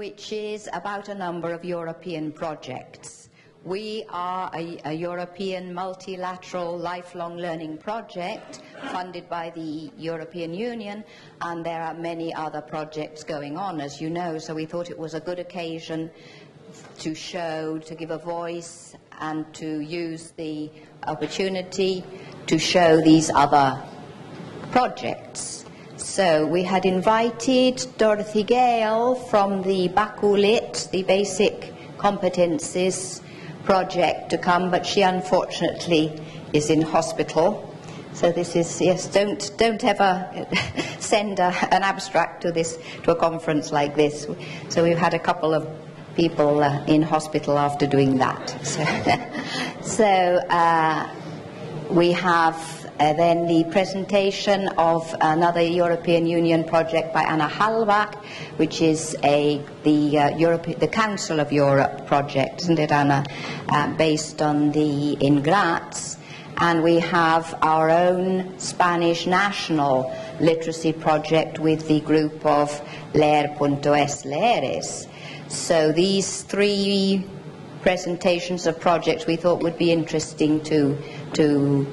which is about a number of European projects. We are a European multilateral lifelong learning project funded by the European Union, and there are many other projects going on, as you know, so we thought it was a good occasion to show, to give a voice, and to use the opportunity to show these other projects. So we had invited Dorothy Gale from the Bakulit, the Basic Competencies project, to come, but she unfortunately is in hospital. So this is, yes, don't ever send an abstract to a conference like this. So we've had a couple of people in hospital after doing that. So we have then the presentation of another European Union project by Anna Hallbach, which is the Council of Europe project, isn't it, Anna? Based on in Graz. And we have our own Spanish national literacy project with the group of Leer.es Leeres. So these three presentations of projects we thought would be interesting to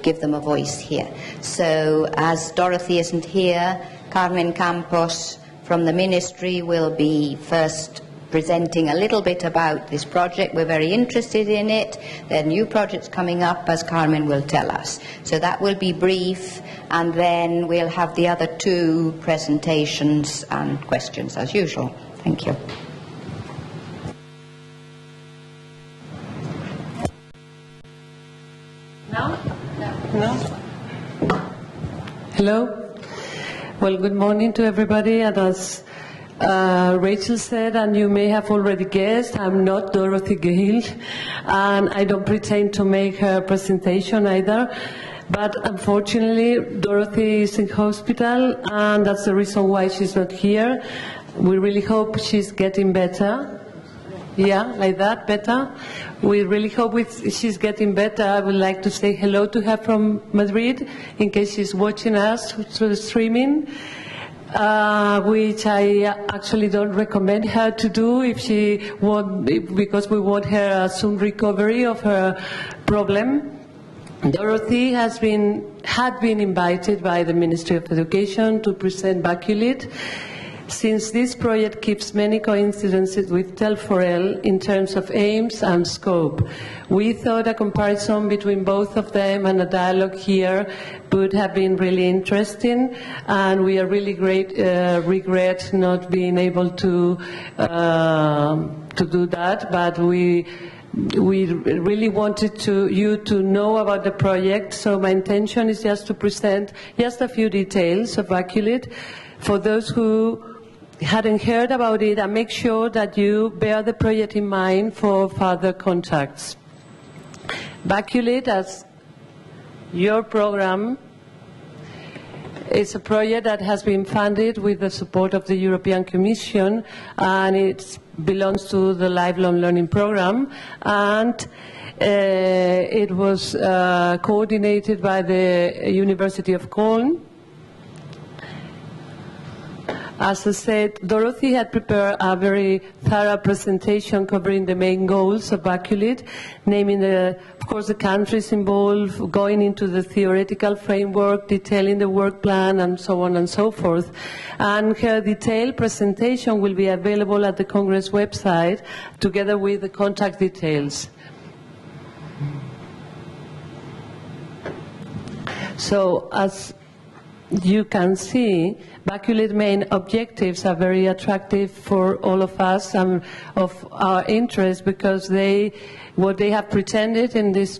give them a voice here. So as Dorothy isn't here, Carmen Campos from the Ministry will be first presenting a little bit about this project. We're very interested in it. There are new projects coming up, as Carmen will tell us. So that will be brief, and then we'll have the other two presentations and questions as usual. Thank you. No? Hello. Well, good morning to everybody. And as Rachel said, and you may have already guessed, I'm not Dorothy Gale, and I don't pretend to make her presentation either. But unfortunately, Dorothy is in hospital, and that's the reason why she's not here. We really hope she's getting better. Yeah, like that, better. We really hope she's getting better. I would like to say hello to her from Madrid, in case she's watching us through the streaming, which I actually don't recommend her to do because we want her soon recovery of her problem. Dorothy had been invited by the Ministry of Education to present Bakulit. Since this project keeps many coincidences with Telcon in terms of aims and scope, we thought a comparison between both of them and a dialogue here would have been really interesting, and we are really regret not being able to do that, but we really wanted you to know about the project, so my intention is just to present just a few details of Bakulit for those who hadn't heard about it, and make sure that you bear the project in mind for further contacts. Bakulit, as your program, is a project that has been funded with the support of the European Commission, and it belongs to the Lifelong Learning Program, and it was coordinated by the University of Cologne. As I said, Dorothy had prepared a very thorough presentation covering the main goals of Bakulit, naming, of course, the countries involved, going into the theoretical framework, detailing the work plan, and so on and so forth. And her detailed presentation will be available at the Congress website, together with the contact details. So, as you can see, Bakulit's main objectives are very attractive for all of us and of our interest, because what they have pretended in these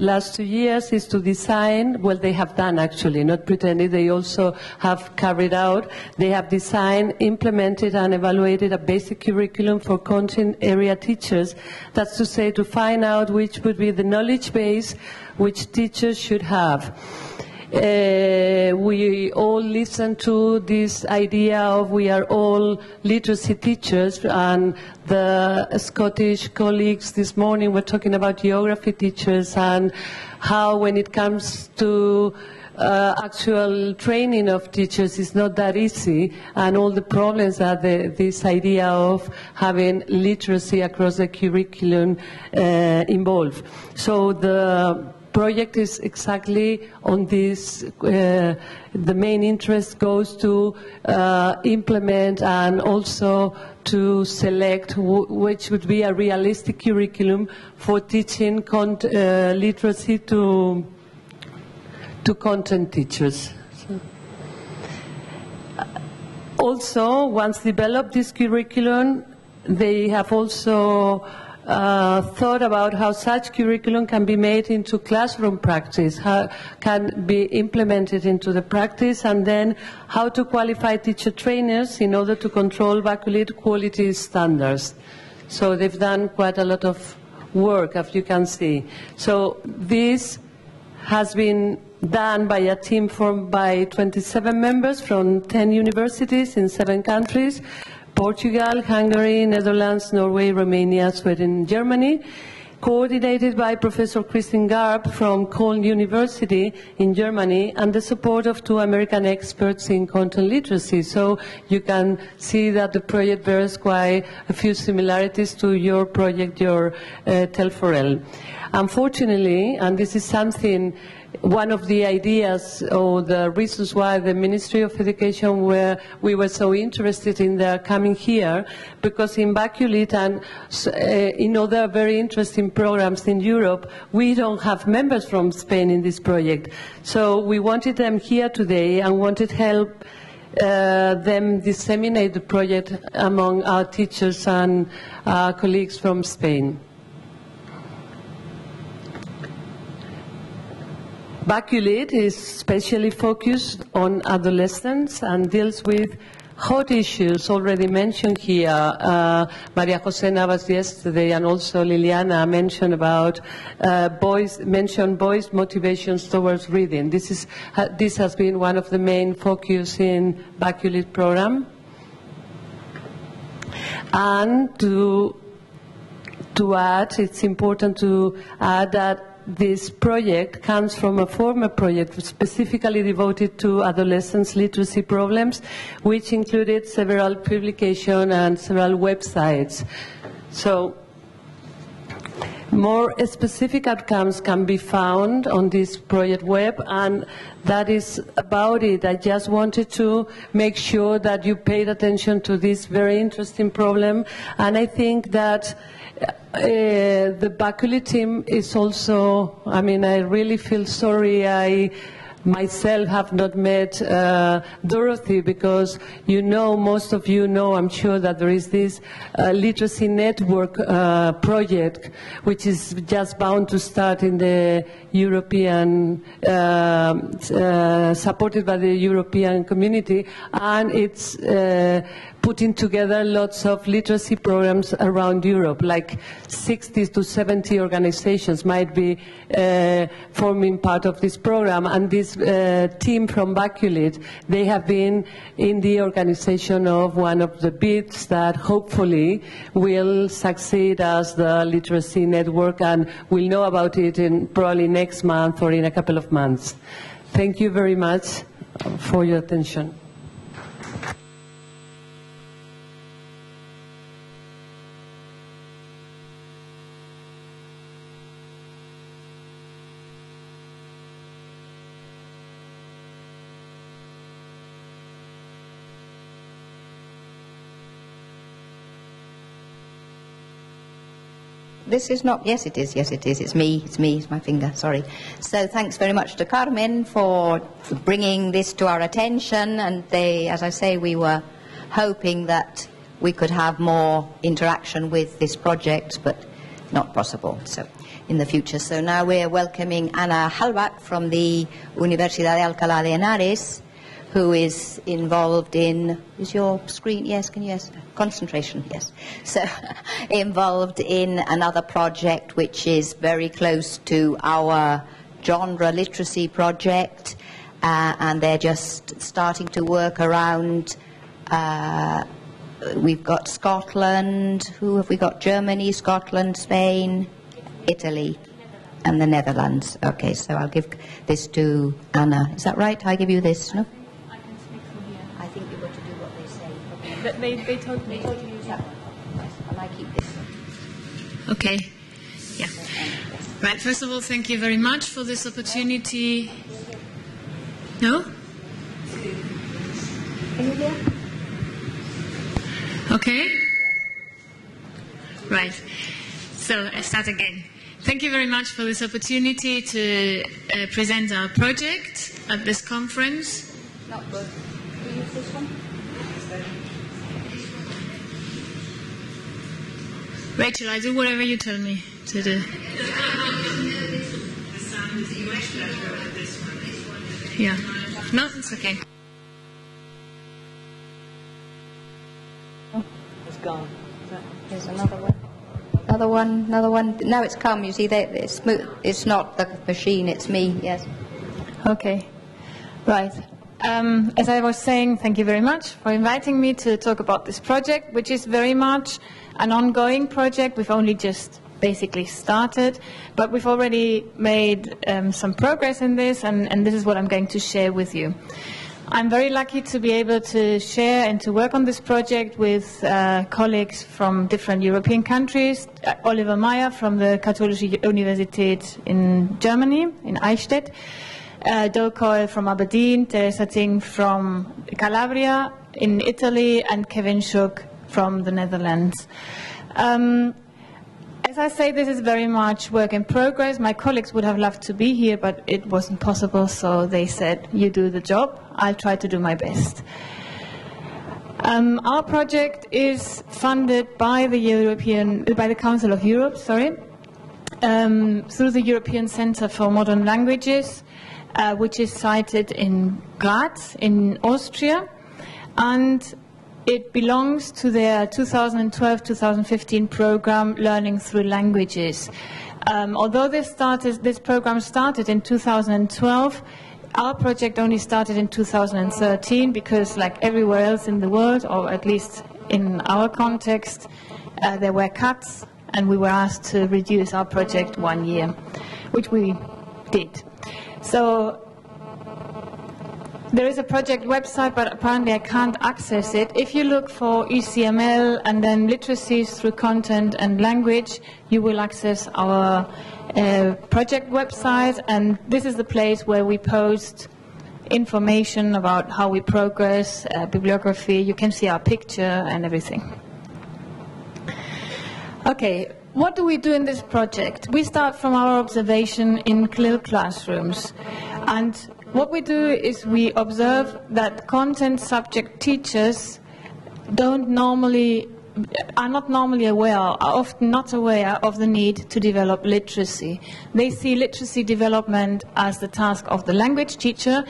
last 2 years is to design, well, they have done actually, not pretended, they also have carried out, they have designed, implemented and evaluated a basic curriculum for content area teachers. That's to say, to find out which would be the knowledge base which teachers should have. We all listen to this idea of we are all literacy teachers, and the Scottish colleagues this morning were talking about geography teachers and how when it comes to actual training of teachers is not that easy, and all the problems that this idea of having literacy across the curriculum involve. So the project is exactly on this. The main interest goes to implement and also to select which would be a realistic curriculum for teaching literacy to content teachers. Also, once developed this curriculum, they have also thought about how such curriculum can be made into classroom practice, how can be implemented into the practice, and then how to qualify teacher trainers in order to control baculate quality standards. So they've done quite a lot of work, as you can see. So this has been done by a team formed by 27 members from 10 universities in 7 countries: Portugal, Hungary, Netherlands, Norway, Romania, Sweden, Germany, coordinated by Professor Christine Garb from Köln University in Germany, and the support of 2 American experts in content literacy. So you can see that the project bears quite a few similarities to your project, your Telcon. Unfortunately, and this is something, one of the ideas or the reasons why the Ministry of Education we were so interested in their coming here, because in Baculate and in other very interesting programs in Europe, we don't have members from Spain in this project. So we wanted them here today and wanted help them disseminate the project among our teachers and colleagues from Spain. Baculate is specially focused on adolescents and deals with hot issues already mentioned here. Maria Jose Navas yesterday, and also Liliana mentioned about boys motivations towards reading. This has been one of the main focus in Baculate program. And to add, it's important to add that this project comes from a former project specifically devoted to adolescents' literacy problems, which included several publications and several websites. So more specific outcomes can be found on this project web, and that is about it. I just wanted to make sure that you paid attention to this very interesting problem, and I think that the Baculate team is also, I mean, I really feel sorry I myself have not met Dorothy, because you know, most of you know, I'm sure, that there is this literacy network project which is just bound to start in the European, supported by the European community, and it's putting together lots of literacy programs around Europe, like 60 to 70 organizations might be forming part of this program, and this team from Baculate, they have been in the organization of one of the bids that hopefully will succeed as the literacy network, and we'll know about it in probably next month or in a couple of months. Thank you very much for your attention. This is not, yes it is, it's me, it's my finger, sorry. So thanks very much to Carmen for bringing this to our attention, and as I say, we were hoping that we could have more interaction with this project, but not possible, so in the future. So now we're welcoming Ana Halbach from the Universidad de Alcalá de Henares, who is involved in, is your screen, yes, can you, yes, concentration, yes. So involved in another project which is very close to our genre literacy project, and they're just starting to work around, we've got Scotland, who have we got? Germany, Scotland, Spain, Italy. and the Netherlands. Okay, so I'll give this to Anna. Is that right? I give you this, no? I can speak from here. I think you've got to do what they say. Okay. They told me. to use that one. Yes, and I keep this one. Okay. Yeah. Right. First of all, thank you very much for this opportunity. No? Can you hear? Okay. Right. So I start again. Thank you very much for this opportunity to present our project at this conference. Not good. Can you use this one? Rachel, I do whatever you tell me to do. Yeah. No, it's okay. It's gone. There's another one. Another one. Now it's come, you see, it's smooth. It's not the machine, it's me, yes. Okay. Right. As I was saying, thank you very much for inviting me to talk about this project, which is very much an ongoing project. We've only just basically started, but we've already made some progress in this, and this is what I'm going to share with you. I'm very lucky to be able to share and to work on this project with colleagues from different European countries. Oliver Meyer from the Katholische Universität in Germany, in Eichstätt. Do Coyle from Aberdeen, Teresa Ting from Calabria in Italy, and Kevin Shook from the Netherlands. As I say, this is very much work in progress. My colleagues would have loved to be here, but it wasn't possible, so they said, you do the job, I'll try to do my best. Our project is funded by the Council of Europe, through the European Centre for Modern Languages, which is sited in Graz, in Austria, and it belongs to their 2012-2015 program, Learning Through Languages. Although this program started in 2012, our project only started in 2013 because, like everywhere else in the world, or at least in our context, there were cuts, and we were asked to reduce our project 1 year, which we did. So there is a project website, but apparently I can't access it. If you look for ECML and then literacies through content and language, you will access our project website, and this is the place where we post information about how we progress, bibliography. You can see our picture and everything. Okay, what do we do in this project? We start from our observation in CLIL classrooms, and what we do is we observe that content subject teachers are not normally aware, are often not aware of the need to develop literacy. They see literacy development as the task of the language teacher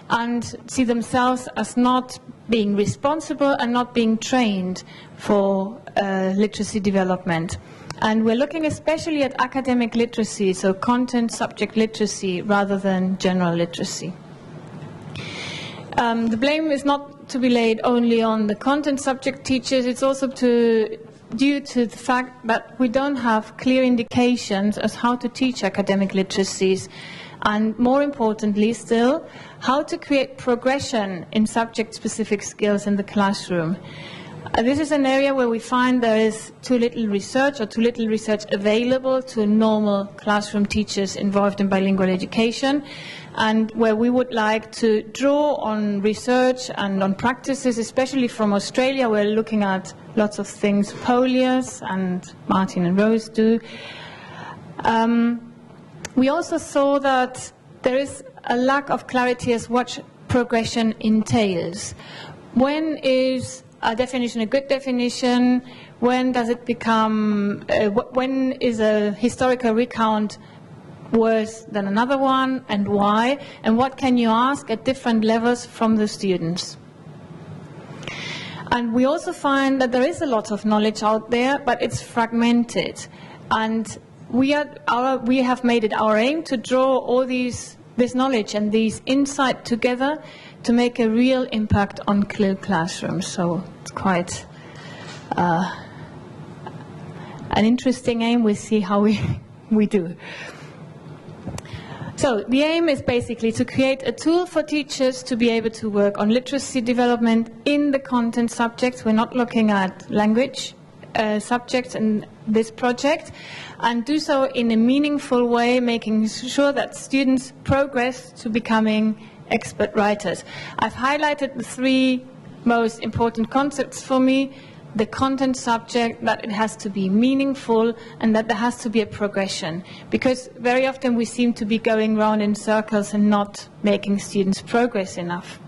and see themselves as not being responsible and not being trained for literacy development. And we're looking especially at academic literacy, so content subject literacy rather than general literacy. The blame is not to be laid only on the content subject teachers, it's also due to the fact that we don't have clear indications as how to teach academic literacies, and more importantly still, how to create progression in subject-specific skills in the classroom. This is an area where we find there is too little research available to normal classroom teachers involved in bilingual education, and where we would like to draw on research and on practices, especially from Australia. We're looking at lots of things Polius and Martin and Rose do. We also saw that there is a lack of clarity as what progression entails. When is a definition a good definition? When does it become, when is a historical recount worse than another one, and why? And what can you ask at different levels from the students? And we also find that there is a lot of knowledge out there, but it's fragmented. And we have made it our aim to draw all this knowledge and these insight together to make a real impact on CLIL classrooms. So it's quite an interesting aim. We'll see how we do. So the aim is basically to create a tool for teachers to be able to work on literacy development in the content subjects. We're not looking at language subjects in this project, and do so in a meaningful way, making sure that students progress to becoming expert writers. I've highlighted the three most important concepts for me: the content subject, that it has to be meaningful, and that there has to be a progression, because very often we seem to be going round in circles and not making students progress enough.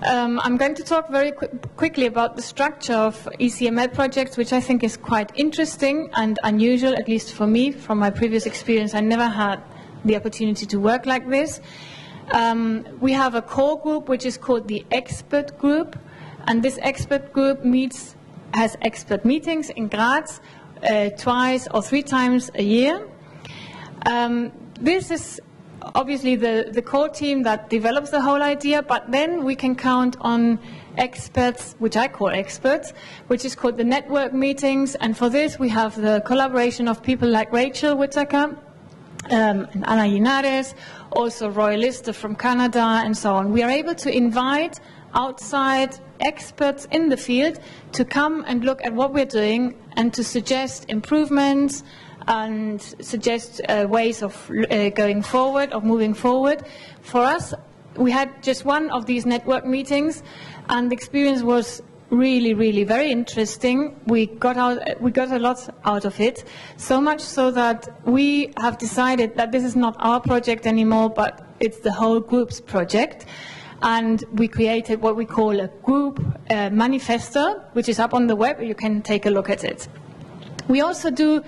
I'm going to talk very quickly about the structure of ECML projects, which I think is quite interesting and unusual, at least for me. From my previous experience, I never had the opportunity to work like this. We have a core group, which is called the expert group, and this expert group has expert meetings in Graz 2 or 3 times a year. This is obviously the core team that develops the whole idea, but then we can count on experts, which I call experts, which is called the network meetings, and for this we have the collaboration of people like Rachel Whittaker, and Ana Linares, also Roy Lister from Canada, and so on. We are able to invite outside experts in the field to come and look at what we're doing and to suggest improvements and suggest ways of going forward, of moving forward. For us, we had just one of these network meetings, and the experience was really, really very interesting. We got a lot out of it, so much so that we have decided that this is not our project anymore, but it's the whole group's project. And we created what we call a group manifesto, which is up on the web. You can take a look at it. We also do,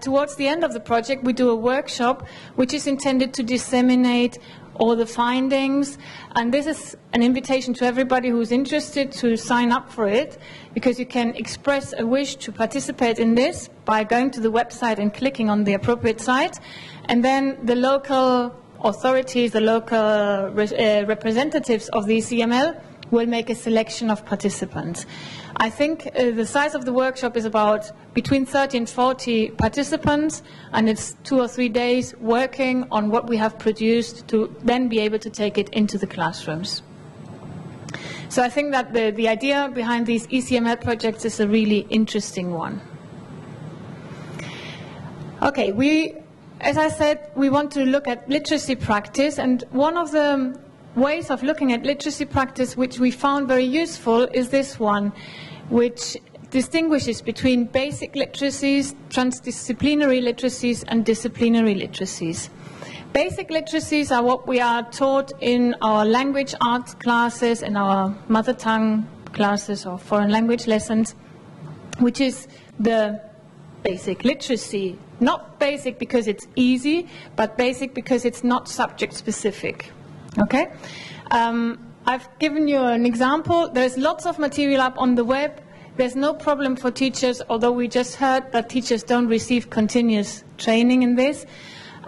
towards the end of the project, we do a workshop which is intended to disseminate all the findings, and this is an invitation to everybody who is interested to sign up for it, because you can express a wish to participate in this by going to the website and clicking on the appropriate site, and then the local authorities, the local representatives of the ECML will make a selection of participants. I think the size of the workshop is about between 30 and 40 participants, and it's 2 or 3 days working on what we have produced to then be able to take it into the classrooms. So I think that the idea behind these ECML projects is a really interesting one. Okay, as I said, we want to look at literacy practice, and one of the ways of looking at literacy practice which we found very useful is this one, which distinguishes between basic literacies, transdisciplinary literacies, and disciplinary literacies. Basic literacies are what we are taught in our language arts classes, in our mother tongue classes or foreign language lessons, which is the basic literacy. Not basic because it's easy, but basic because it's not subject specific. Okay? I've given you an example. There's lots of material up on the web. There's no problem for teachers, although we just heard that teachers don't receive continuous training in this.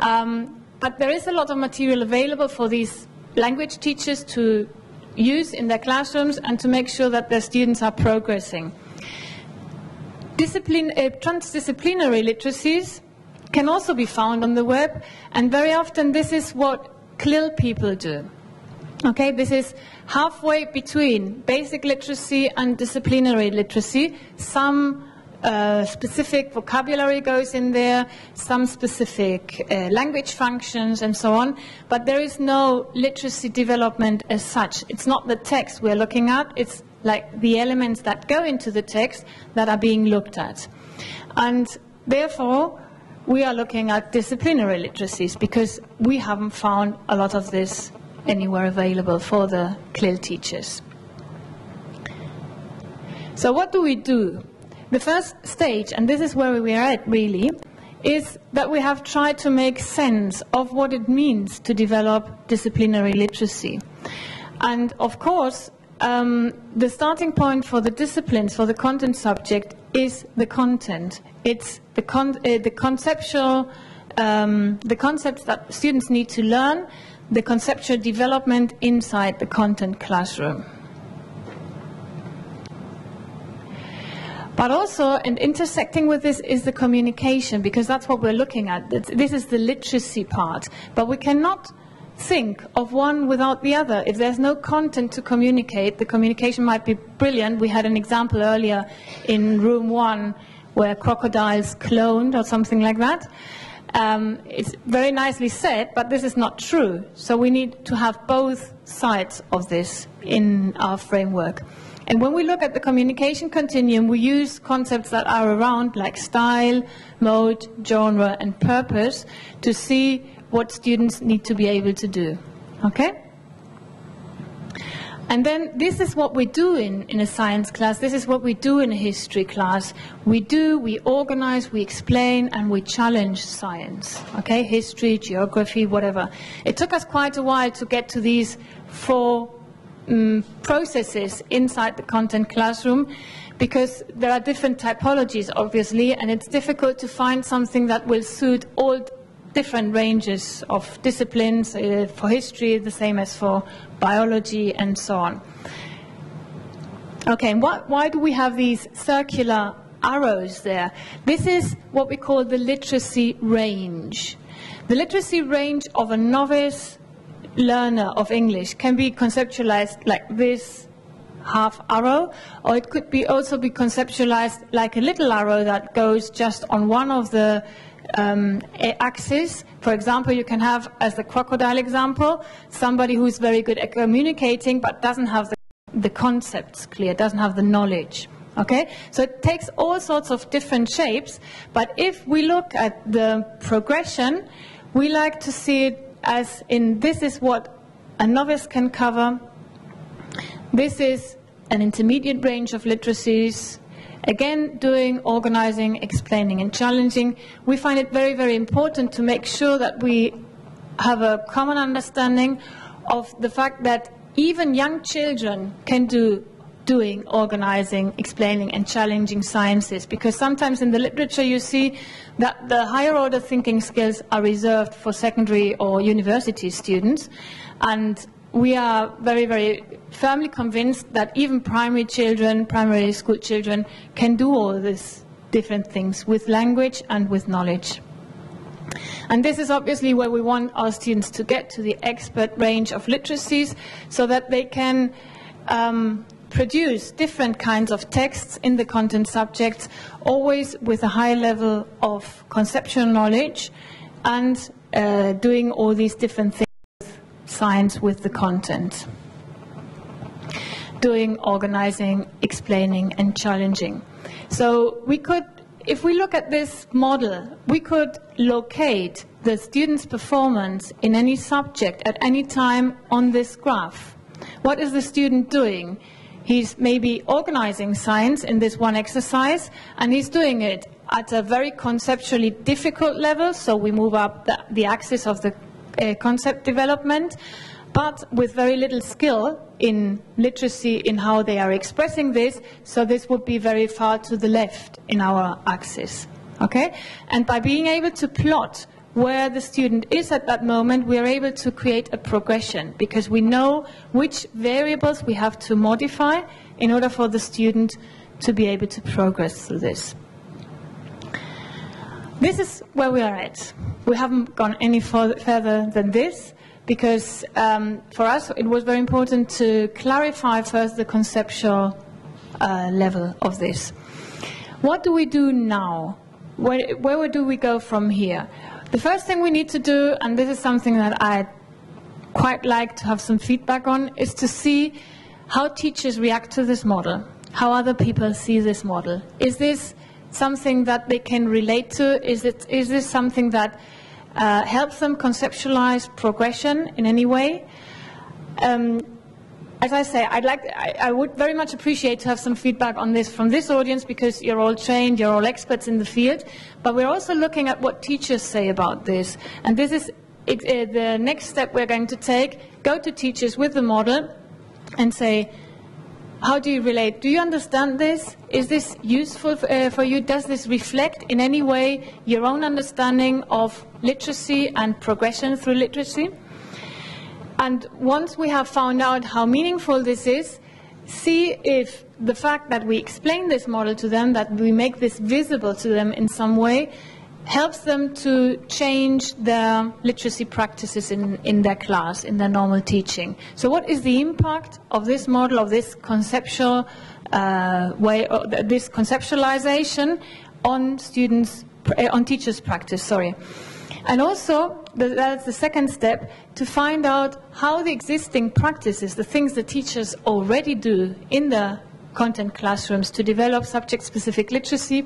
But there is a lot of material available for these language teachers to use in their classrooms and to make sure that their students are progressing. Transdisciplinary literacies can also be found on the web, and very often this is what CLIL people do. Okay, this is halfway between basic literacy and disciplinary literacy. Some specific vocabulary goes in there, some specific language functions and so on, but there is no literacy development as such. It's not the text we're looking at, it's like the elements that go into the text that are being looked at. And therefore, we are looking at disciplinary literacies because we haven't found a lot of this anywhere available for the CLIL teachers. So what do we do? The first stage, and this is where we are at really, is that we have tried to make sense of what it means to develop disciplinary literacy. And of course, the starting point for the disciplines, for the content subject, is the content. It's the conceptual, the concepts that students need to learn, the conceptual development inside the content classroom. But also, and intersecting with this is the communication, because that's what we're looking at. This is the literacy part. But we cannot think of one without the other. If there's no content to communicate, the communication might be brilliant. We had an example earlier in room 1 where crocodiles cloned or something like that. It's very nicely said, but this is not true. So we need to have both sides of this in our framework. And when we look at the communication continuum, we use concepts that are around, like style, mode, genre, and purpose, to see what students need to be able to do. Okay? And then this is what we do in a science class. This is what we do in a history class. We organize, we explain, and we challenge science. Okay? History, geography, whatever. It took us quite a while to get to these 4 processes inside the content classroom, because there are different typologies, obviously, and it's difficult to find something that will suit all different ranges of disciplines. For history, the same as for biology, and so on. Okay, and why do we have these circular arrows there? This is what we call the literacy range. The literacy range of a novice learner of English can be conceptualized like this half arrow, or it could be also be conceptualized like a little arrow that goes just on one of the axis. For example, you can have, as the crocodile example, somebody who's very good at communicating but doesn't have the concepts clear, doesn't have the knowledge. Okay? So it takes all sorts of different shapes, but if we look at the progression, we like to see it as in, this is what a novice can cover, this is an intermediate range of literacies, again doing, organizing, explaining and challenging. We find it very, very important to make sure that we have a common understanding of the fact that even young children can do doing, organizing, explaining and challenging sciences, because sometimes in the literature you see that the higher order thinking skills are reserved for secondary or university students, and we are very, very firmly convinced that even primary children, primary school children can do all these different things with language and with knowledge. And this is obviously where we want our students to get to the expert range of literacies, so that they can produce different kinds of texts in the content subjects, always with a high level of conceptual knowledge, and doing all these different things with science with the content. Doing, organizing, explaining and challenging. So we could, if we look at this model, we could locate the student's performance in any subject at any time on this graph. What is the student doing? He's maybe organizing science in this one exercise, and he's doing it at a very conceptually difficult level, so we move up the axis of the concept development, but with very little skill in literacy in how they are expressing this, so this would be very far to the left in our axis. Okay? And by being able to plot where the student is at that moment, we are able to create a progression, because we know which variables we have to modify in order for the student to be able to progress through this. This is where we are at. We haven't gone any further than this, because for us it was very important to clarify first the conceptual level of this. What do we do now? Where do we go from here? The first thing we need to do, and this is something that I'd quite like to have some feedback on, is to see how teachers react to this model, how other people see this model. Is this something that they can relate to? Is this something that helps them conceptualize progression in any way? As I say, I would very much appreciate to have some feedback on this from this audience, because you're all trained, you're all experts in the field, but we're also looking at what teachers say about this. And this is the next step we're going to take. Go to teachers with the model and say, how do you relate? Do you understand this? Is this useful for you? Does this reflect in any way your own understanding of literacy and progression through literacy? And once we have found out how meaningful this is, see if the fact that we explain this model to them, that we make this visible to them in some way, helps them to change their literacy practices in their class, in their normal teaching. So what is the impact of this model, of this conceptual way, this conceptualization on students, on teachers' practice, sorry. And also, that's the second step, to find out how the existing practices, the things that teachers already do in the content classrooms to develop subject-specific literacy,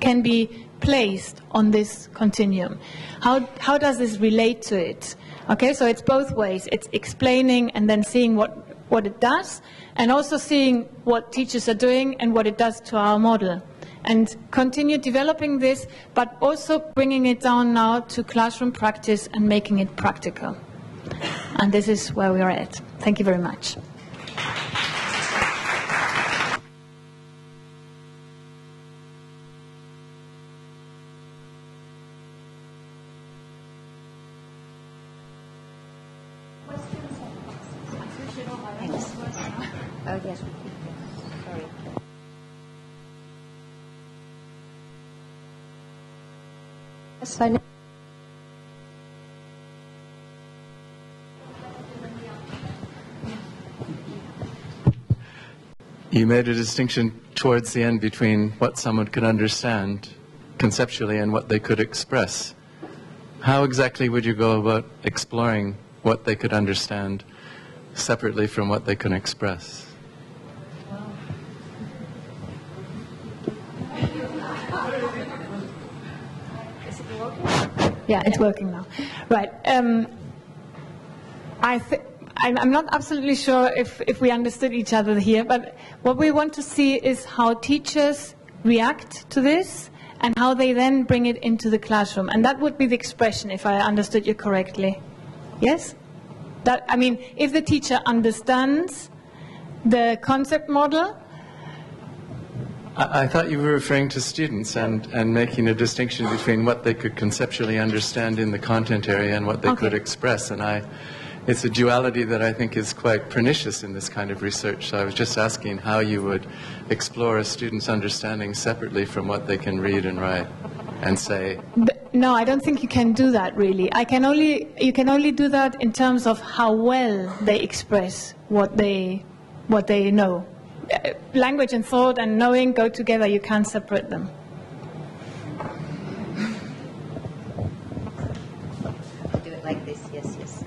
can be placed on this continuum. How does this relate to it? Okay, so it's both ways. It's explaining and then seeing what it does, and also seeing what teachers are doing and what it does to our model. And continue developing this, but also bringing it down now to classroom practice and making it practical. And this is where we are at. Thank you very much. Oh, yes. Sorry. Yes, I know. You made a distinction towards the end between what someone could understand conceptually and what they could express. How exactly would you go about exploring what they could understand separately from what they can express? Yeah, it's working now. Right. I'm not absolutely sure if we understood each other here, but what we want to see is how teachers react to this and how they then bring it into the classroom. And that would be the expression, if I understood you correctly. Yes? I mean, if the teacher understands the concept model. I thought you were referring to students and making a distinction between what they could conceptually understand in the content area and what they could express. And it's a duality that I think is quite pernicious in this kind of research. So I was just asking how you would explore a student's understanding separately from what they can read and write and say. No, I don't think you can do that really. You can only do that in terms of how well they express what they know. Language and thought and knowing go together. You can't separate them. Do it like this, yes, yes.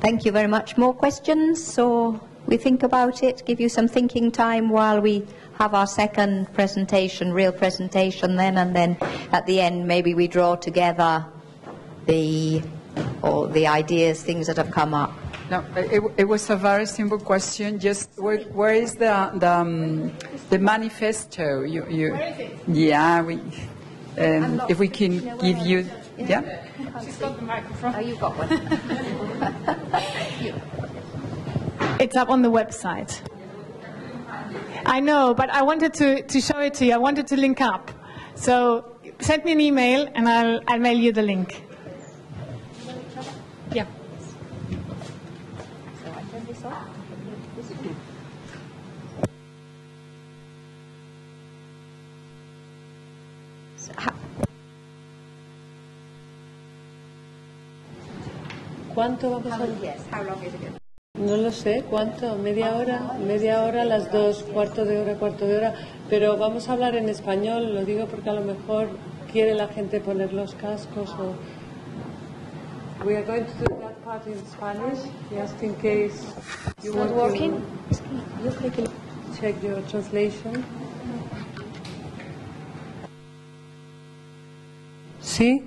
Thank you very much. More questions? So we think about it, give you some thinking time while we have our second presentation, real presentation then, and then at the end maybe we draw together the ideas, things that have come up. No, it was a very simple question. Just where is the manifesto? Where is it? Yeah, if we can give you. Yeah. She's got the microphone. Oh, you got one. It's up on the website. I know, but I wanted to show it to you. I wanted to link up. So send me an email and I'll mail you the link. Yeah. ¿Cuánto vamos a...? Yes, how long is it? No lo sé, ¿cuánto? ¿Media hora, las dos, cuarto de hora, pero vamos a hablar en español, lo digo porque a lo mejor quiere la gente poner los cascos o... We are going to do that part in Spanish, just in case you want to check your translation. ¿Sí?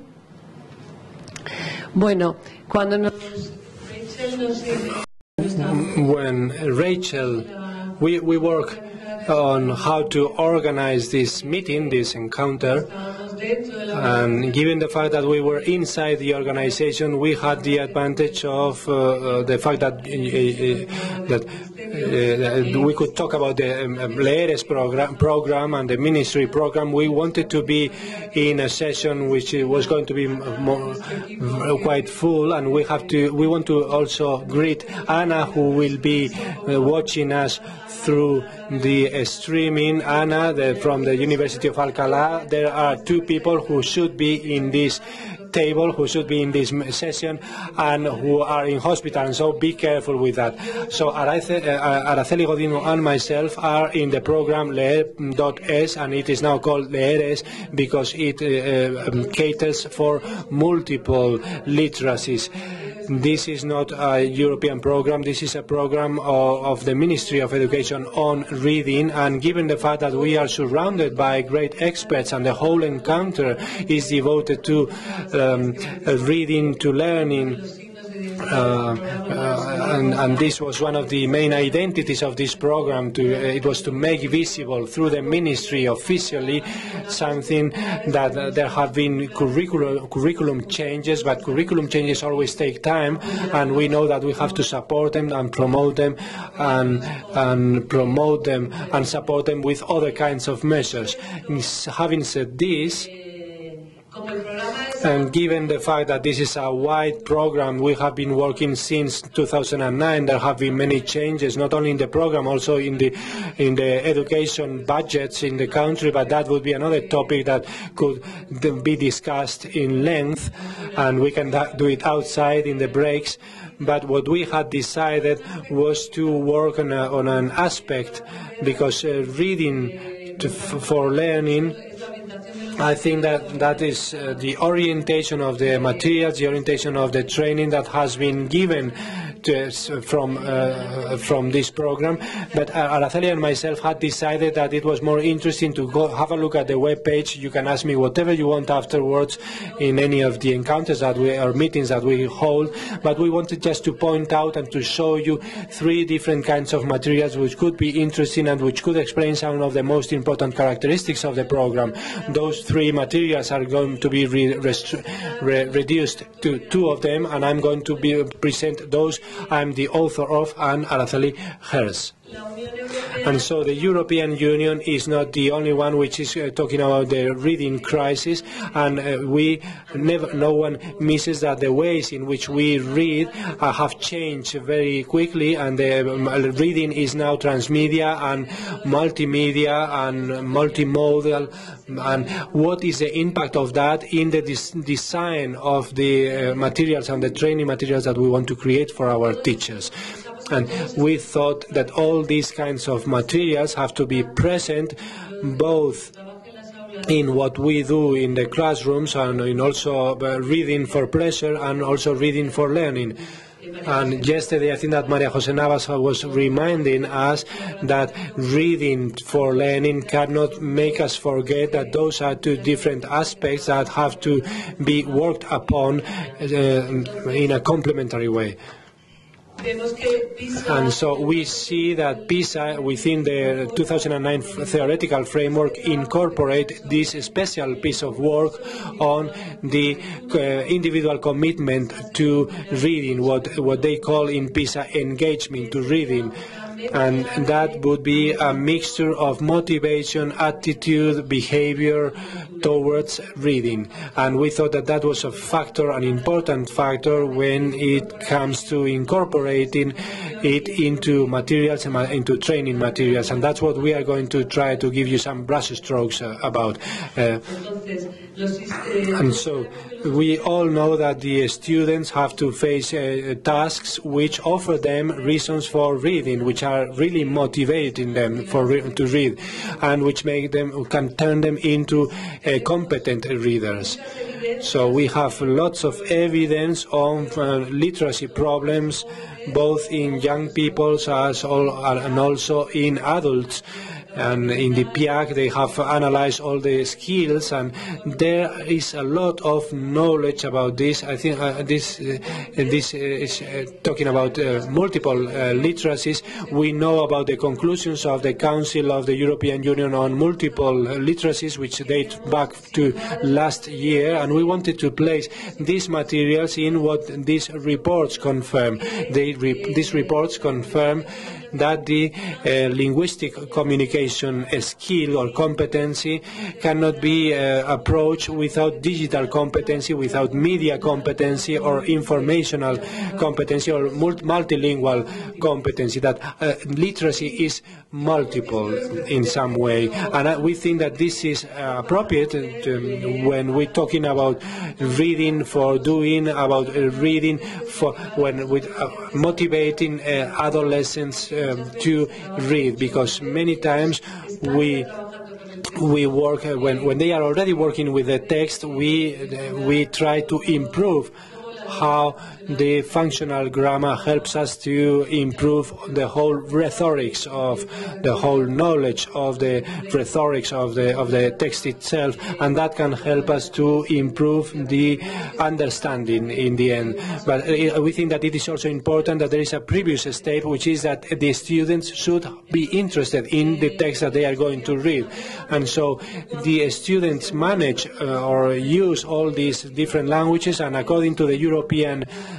Bueno, cuando Rachel nos dice... When Rachel, we work on how to organize this meeting, this encounter, and given the fact that we were inside the organization, we had the advantage of the fact that we could talk about the LEERES program and the ministry program. We wanted to be in a session which was going to be quite full, and we want to also greet Anna, who will be watching us through the streaming. Anna from the University of Alcalá. There are two people who should be in this table, who should be in this session, and who are in hospital, and so be careful with that. So Araceli Godino and myself are in the program Leer.es, and it is now called LEERES because it caters for multiple literacies. This is not a European program. This is a program of the Ministry of Education on reading, and given the fact that we are surrounded by great experts and the whole encounter is devoted to reading, to learning, and this was one of the main identities of this program. It was to make visible through the ministry officially something that there have been curriculum changes, but curriculum changes always take time, and we know that we have to support them and promote them and promote them and support them with other kinds of measures. Having said this, and given the fact that this is a wide program, we have been working since 2009. There have been many changes, not only in the program, also in the education budgets in the country. But that would be another topic that could be discussed in length, and we can do it outside in the breaks. But what we had decided was to work on an aspect, because reading for learning, I think that is the orientation of the materials, the orientation of the training that has been given from this program. But Araceli and myself had decided that it was more interesting to go have a look at the web page. You can ask me whatever you want afterwards in any of the encounters or meetings that we hold. But we wanted just to point out and to show you three different kinds of materials which could be interesting and which could explain some of the most important characteristics of the program. Those three materials are going to be reduced to two of them, and I'm going to present those I'm the author of, and Araceli hers. And so the European Union is not the only one which is talking about the reading crisis, and no one misses that the ways in which we read have changed very quickly, and the reading is now transmedia and multimedia and multimodal. And what is the impact of that in the design of the materials and the training materials that we want to create for our teachers? And we thought that all these kinds of materials have to be present both in what we do in the classrooms and in also reading for pleasure and also reading for learning. And yesterday, I think that Maria Jose Navas was reminding us that reading for learning cannot make us forget that those are two different aspects that have to be worked upon in a complementary way. And so we see that PISA, within the 2009 theoretical framework, incorporate this special piece of work on the individual commitment to reading, what they call in PISA engagement to reading. And that would be a mixture of motivation, attitude, behavior towards reading. And we thought that that was a factor, an important factor, when it comes to incorporating it into materials, into training materials. And that's what we are going to try to give you some brush strokes about. And so we all know that the students have to face tasks which offer them reasons for reading, which are really motivating them to read, and which can turn them into competent readers. So we have lots of evidence on literacy problems, both in young people and also in adults. and in the PIAC they have analyzed all the skills, and there is a lot of knowledge about this. I think this is talking about multiple literacies. We know about the conclusions of the Council of the European Union on multiple literacies, which date back to last year, and we wanted to place these materials in what these reports confirm. These reports confirm that the linguistic communication skill or competency cannot be approached without digital competency, without media competency or informational competency or multilingual competency, that literacy is multiple in some way. And we think that this is appropriate when we're talking about reading for doing, about reading for when with motivating adolescents to read, because many times we work when they are already working with the text, we try to improve how the functional grammar helps us to improve the whole rhetorics of the whole knowledge of the rhetorics of the text itself, and that can help us to improve the understanding in the end. But we think that it is also important that there is a previous step, which is that the students should be interested in the text that they are going to read, and so the students manage or use all these different languages, and according to the European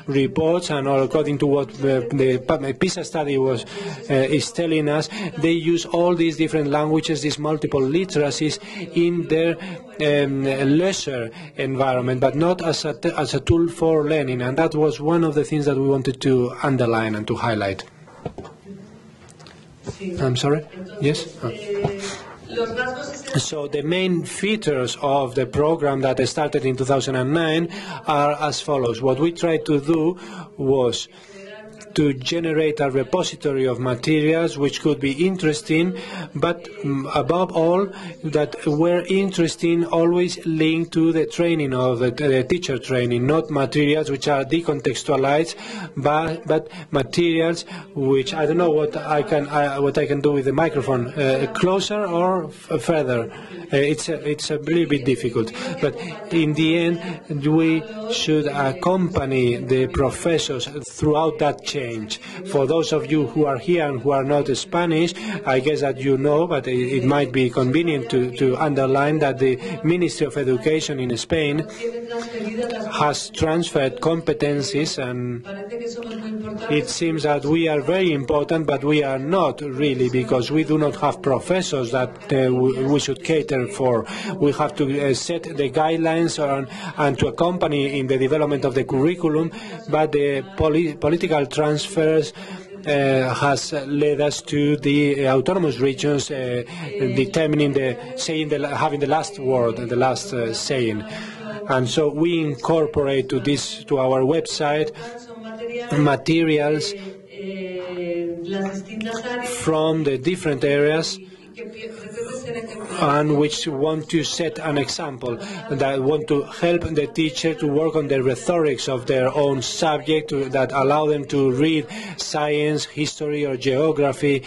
reports and according to what the PISA study is telling us, they use all these different languages, these multiple literacies, in their leisure environment, but not as a tool for learning. And that was one of the things that we wanted to underline and to highlight. I'm sorry? Yes? Oh. So the main features of the program that started in 2009 are as follows. What we tried to do was to generate a repository of materials which could be interesting, but above all, that were interesting, always linked to the training of the teacher training, not materials which are decontextualized, but materials which, I don't know what I can do with the microphone, closer or further. It's a little bit difficult, but in the end, we should accompany the professors throughout that change. For those of you who are here and who are not Spanish, I guess that you know, but it might be convenient to underline that the Ministry of Education in Spain has transferred competencies, and it seems that we are very important, but we are not really, because we do not have professors that we should cater for. We have to set the guidelines and to accompany in the development of the curriculum, but the political transfers has led us to the autonomous regions determining having the last word, the last saying. And so we incorporate to our website materials from the different areas, and which want to set an example, that want to help the teacher to work on the rhetorics of their own subject, that allow them to read science, history, or geography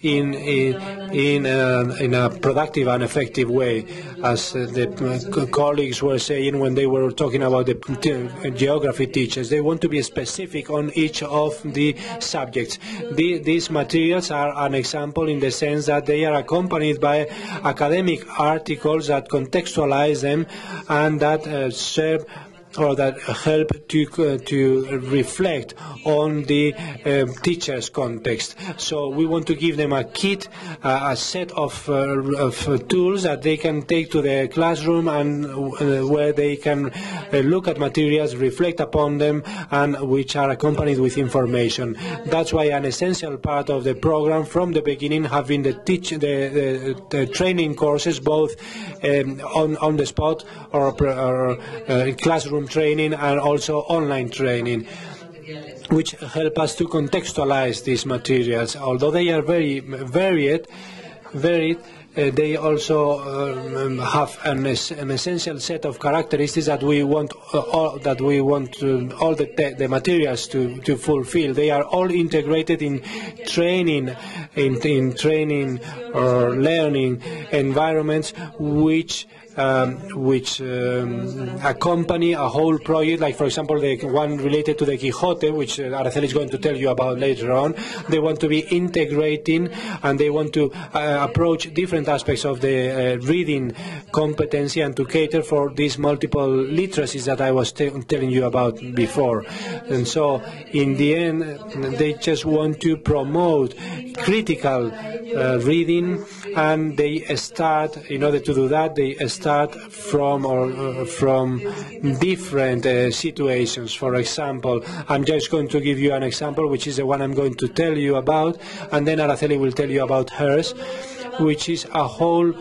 in a productive and effective way, as the colleagues were saying when they were talking about the geography teachers. They want to be specific on each of the subjects. These materials are an example in the sense that they are accompanied by academic articles that contextualize them and that serve or that help to reflect on the teacher's context. So we want to give them a kit, a set of tools that they can take to the classroom, and where they can look at materials, reflect upon them, and which are accompanied with information. That's why an essential part of the program from the beginning have been the training courses, both on the spot or classroom training, and also online training, which help us to contextualize these materials. Although they are very varied, they also have an essential set of characteristics that we want all the materials to fulfill. They are all integrated in training, in training or learning environments which accompany a whole project, like for example the one related to the Quixote, which Araceli is going to tell you about later on. They want to be integrating, and they want to approach different aspects of the reading competency and to cater for these multiple literacies that I was telling you about before. And so in the end they just want to promote critical reading, and they start, in order to do that, they start from different situations. For example, I'm just going to give you an example, which is the one I'm going to tell you about, and then Araceli will tell you about hers, which is a whole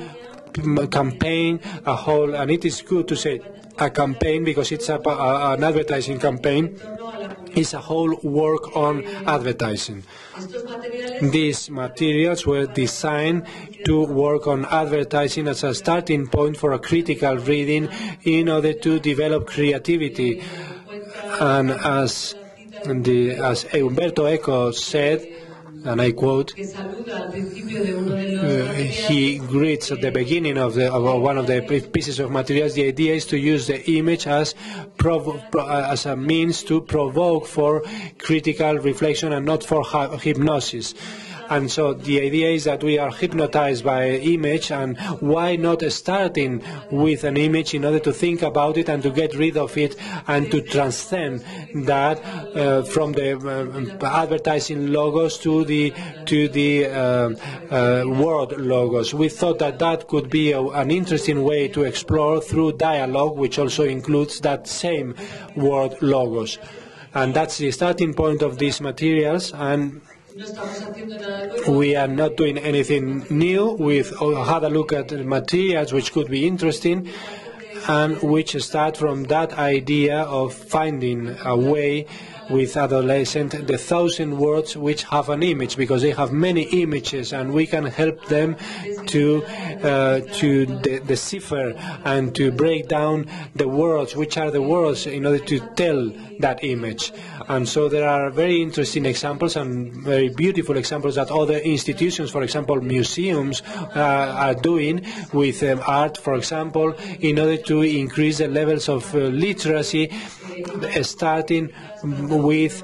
campaign, and it is good to say a campaign because it's an advertising campaign. It's a whole work on advertising. These materials were designed to work on advertising as a starting point for a critical reading in order to develop creativity. And as Umberto Eco said, and I quote, he greets at the beginning of one of the pieces of materials, the idea is to use the image as a means to provoke for critical reflection and not for hypnosis. And so the idea is that we are hypnotized by image, and why not starting with an image in order to think about it and to get rid of it and to transcend that from the advertising logos to the word logos. We thought that that could be an interesting way to explore through dialogue, which also includes that same word logos. And that's the starting point of these materials, and we are not doing anything new. We've had a look at the materials which could be interesting and which start from that idea of finding a way with adolescents, the 1,000 words which have an image, because they have many images, and we can help them to decipher and to break down the words, which are the words, in order to tell that image. And so there are very interesting examples and very beautiful examples that other institutions, for example museums, are doing with art, for example, in order to increase the levels of literacy, starting with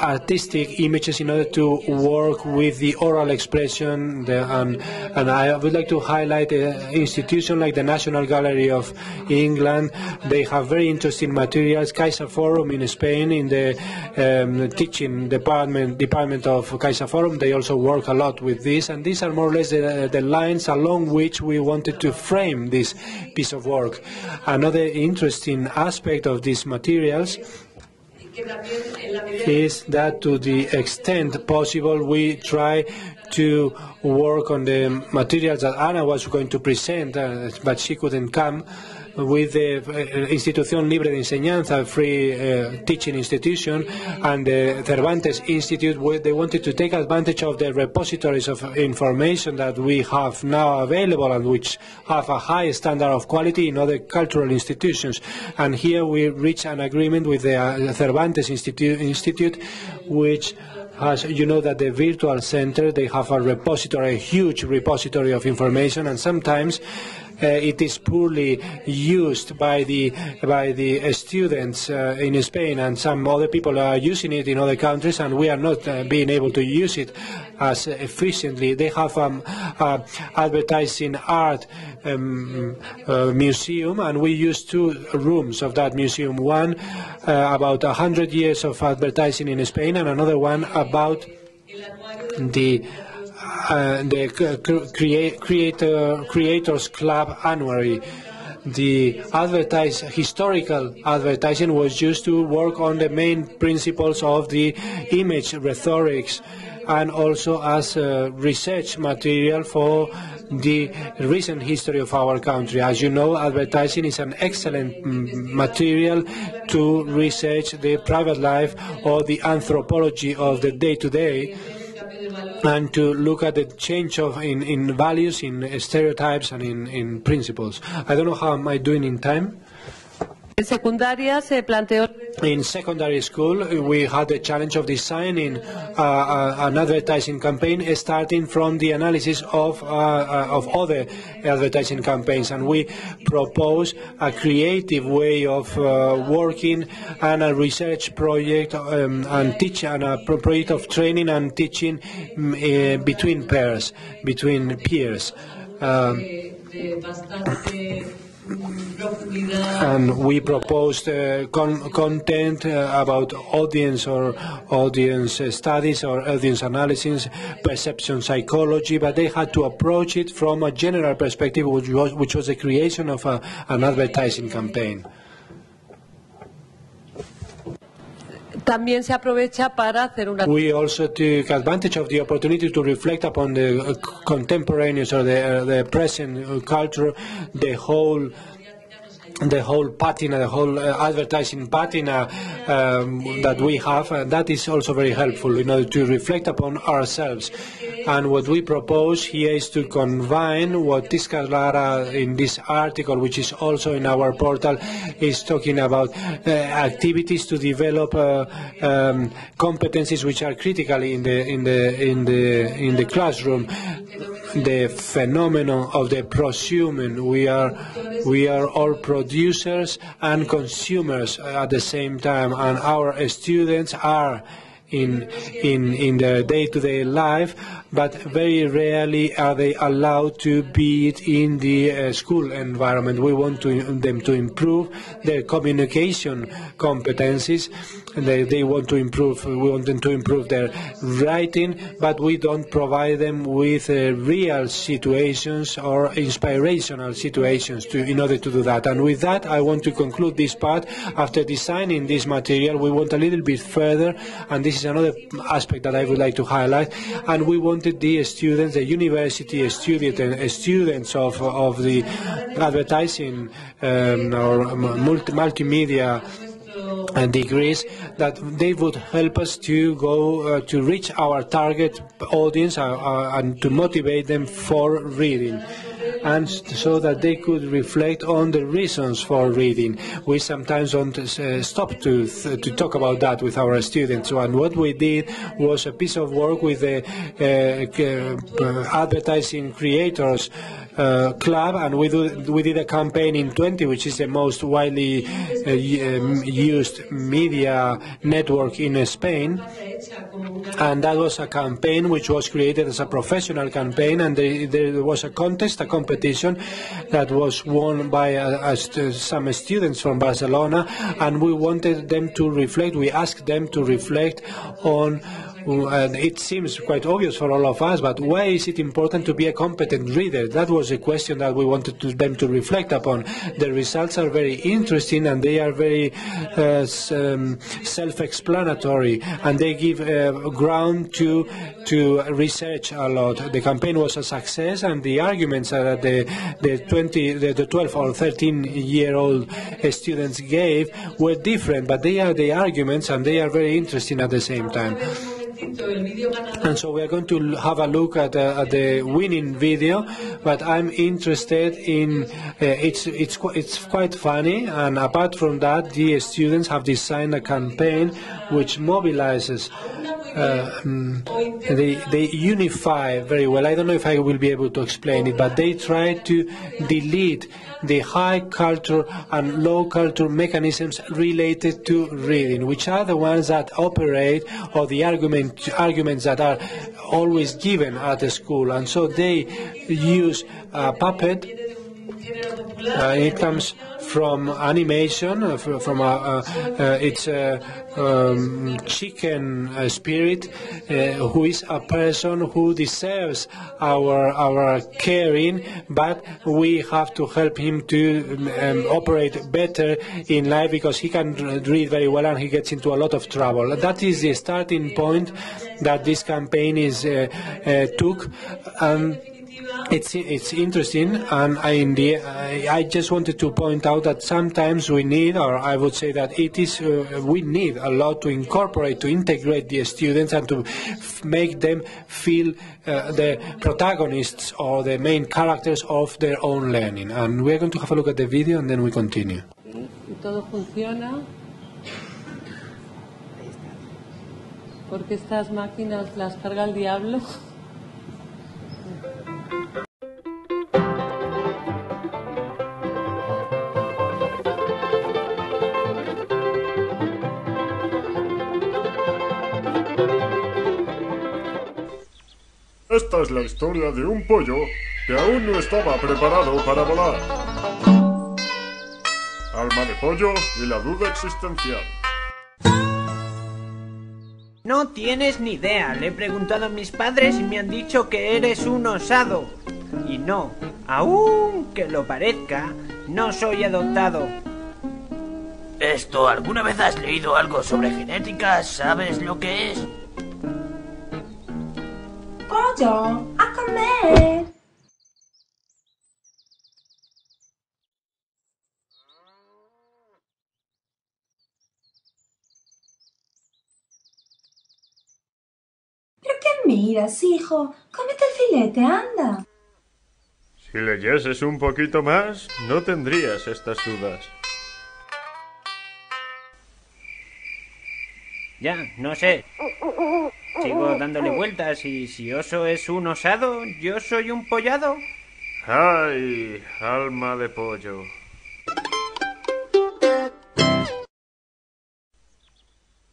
artistic images in order to work with the oral expression. And I would like to highlight an institution like the National Gallery of England. They have very interesting materials. Caixa Forum in Spain, in the teaching department of Caixa Forum, they also work a lot with this, and these are more or less the lines along which we wanted to frame this piece of work. Another interesting aspect of these materials is that, to the extent possible, we try to work on the materials that Ana was going to present, but she couldn't come, with the Institución Libre de Enseñanza, free teaching institution, and the Cervantes Institute, where they wanted to take advantage of the repositories of information that we have now available and which have a high standard of quality in other cultural institutions. And here we reached an agreement with the Cervantes Institute, which has, you know, that the virtual center, they have a repository, a huge repository of information, and sometimes it is poorly used by the students in Spain, and some other people are using it in other countries, and we are not being able to use it as efficiently. They have advertising art museum, and we use 2 rooms of that museum. One about 100 years of advertising in Spain, and another one about the Creators Club annuary. The historical advertising was used to work on the main principles of the image rhetorics, and also as research material for the recent history of our country. As you know, advertising is an excellent material to research the private life or the anthropology of the day-to-day. and to look at the change in values, in stereotypes, and in principles. I don't know how am I doing in time. En secundaria se planteó. In secondary school, we had the challenge of designing an advertising campaign, starting from the analysis of other advertising campaigns, and we propose a creative way of working and a research project and a project of training and teaching between peers. And we proposed content about audience studies or audience analysis, perception psychology, but they had to approach it from a general perspective, which was the creation of an advertising campaign. También se aprovecha para hacer una. We also took advantage of the opportunity to reflect upon the contemporaneous or the present culture, the whole patina, the whole advertising patina that we have. That is also very helpful in order to reflect upon ourselves. And what we propose here is to combine what Tisca Lara in this article, which is also in our portal, is talking about activities to develop competencies which are critical in the classroom. The phenomenon of the prosuming. We are all producers and consumers at the same time, and our students are in their day-to-day life, but very rarely are they allowed to be it in the school environment. We want them to improve their communication competencies, and they want to improve. We want them to improve their writing, but we don't provide them with real situations or inspirational situations in order to do that. And with that, I want to conclude this part. After designing this material, we went a little bit further, and this is another aspect that I would like to highlight. And we wanted the students, the university students of the advertising or multimedia degrees, that they would help us to go to reach our target audience and to motivate them for reading, and so that they could reflect on the reasons for reading. We sometimes don't stop to talk about that with our students. So, and what we did was a piece of work with the advertising creators club, and we did a campaign in 20, which is the most widely used media network in Spain. And that was a campaign which was created as a professional campaign, and there was a competition that was won by some students from Barcelona, and we wanted them to reflect. We asked them to reflect on. It seems quite obvious for all of us, but why is it important to be a competent reader? That was a question that we wanted them to reflect upon. The results are very interesting, and they are very self-explanatory, and they give ground to research a lot. The campaign was a success, and the arguments that the 12 or 13-year-old students gave were different, but they are the arguments, and they are very interesting at the same time. And so we are going to have a look at the winning video, but I'm interested in it's quite funny, and apart from that, the students have designed a campaign which mobilizes. They unify very well. I don't know if I will be able to explain it, but they try to delete the high culture and low culture mechanisms related to reading, which are the ones that operate, or the arguments that are always given at the school. And so they use a puppet. It comes from animation, from it's a chicken spirit, who is a person who deserves our caring, but we have to help him to operate better in life, because he can read very well and he gets into a lot of trouble. That is the starting point that this campaign took. It's interesting, and I just wanted to point out that sometimes we need, or I would say that it is, we need a lot to incorporate, to integrate the students and to make them feel the protagonists or the main characters of their own learning. And we're going to have a look at the video and then we continue. Y todo funciona. Porque estas máquinas las carga el diablo. Esta es la historia de un pollo que aún no estaba preparado para volar. Alma de pollo y la duda existencial. No tienes ni idea. Le he preguntado a mis padres y me han dicho que eres un osado. Y no, aunque lo parezca, no soy adoptado. ¿Alguna vez has leído algo sobre genética? ¿Sabes lo que es? ¡Pollo! ¡A comer! ¿Pero qué miras, hijo? ¡Cómete el filete, anda! Si leyeses un poquito más, no tendrías estas dudas. Ya, no sé. Sigo dándole vueltas y si oso es un osado, ¿yo soy un pollado? ¡Ay, alma de pollo!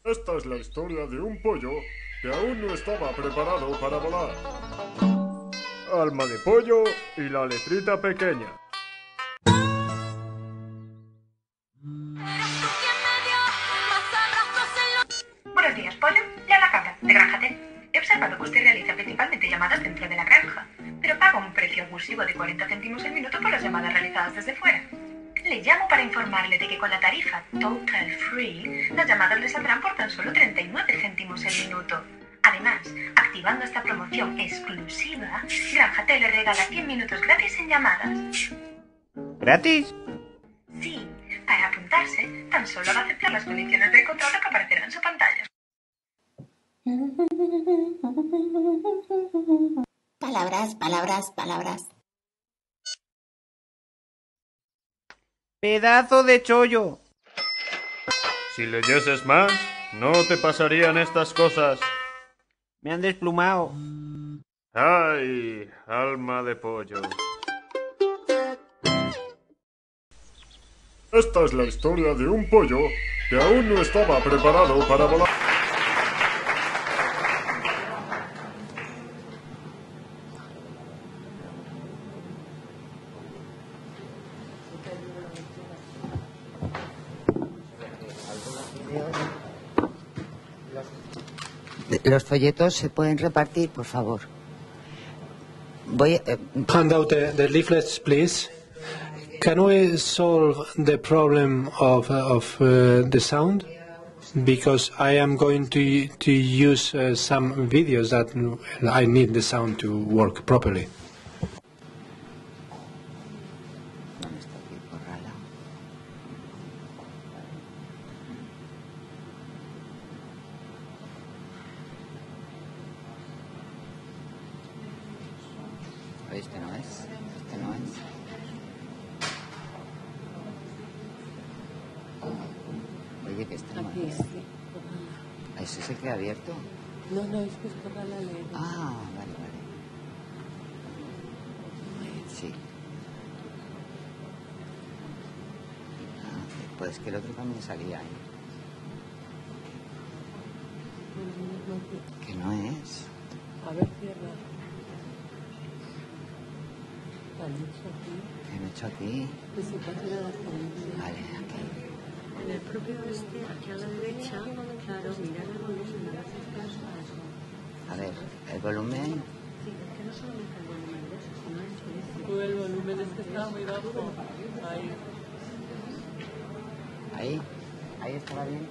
Esta es la historia de un pollo que aún no estaba preparado para volar. Alma de pollo y la letrita pequeña. Buenos días, pollo. Le habla Cabra, de Granja T. He observado que usted realiza principalmente llamadas dentro de la granja, pero paga un precio abusivo de 40 céntimos el minuto por las llamadas realizadas desde fuera. Le llamo para informarle de que con la tarifa Total Free, las llamadas le saldrán por tan solo 39 céntimos el minuto. Además, activando esta promoción exclusiva, Granja T le regala 100 minutos gratis en llamadas. ¿Gratis? Sí, para apuntarse, tan solo al aceptar las condiciones del contrato que aparecerán en su pantalla. Palabras, palabras, palabras. ¡Pedazo de chollo! Si leyeses más, no te pasarían estas cosas. Me han desplumado. ¡Ay, alma de pollo! Esta es la historia de un pollo que aún no estaba preparado para volar. Los folletos se pueden repartir, por favor. Hand out the leaflets, please. Can we solve the problem of the sound? Because I am going to use some videos that I need the sound to work properly. Este no es. Oye, que este no es. ¿Eso se queda abierto? No, es que es toda la letra. Ah, vale. Sí. Pues que el otro también salía ahí. Que no es. A ver, cierra. ¿Qué me he hecho aquí? Que se pase a la experiencia. Vale, aquí. En el propio aquí a la derecha, claro, mirar el volumen, no haces caso a eso. A ver, el volumen. Sí, es que no solamente el volumen de eso, sino el silencio. El volumen es que está muy bajo. Ahí estaba bien.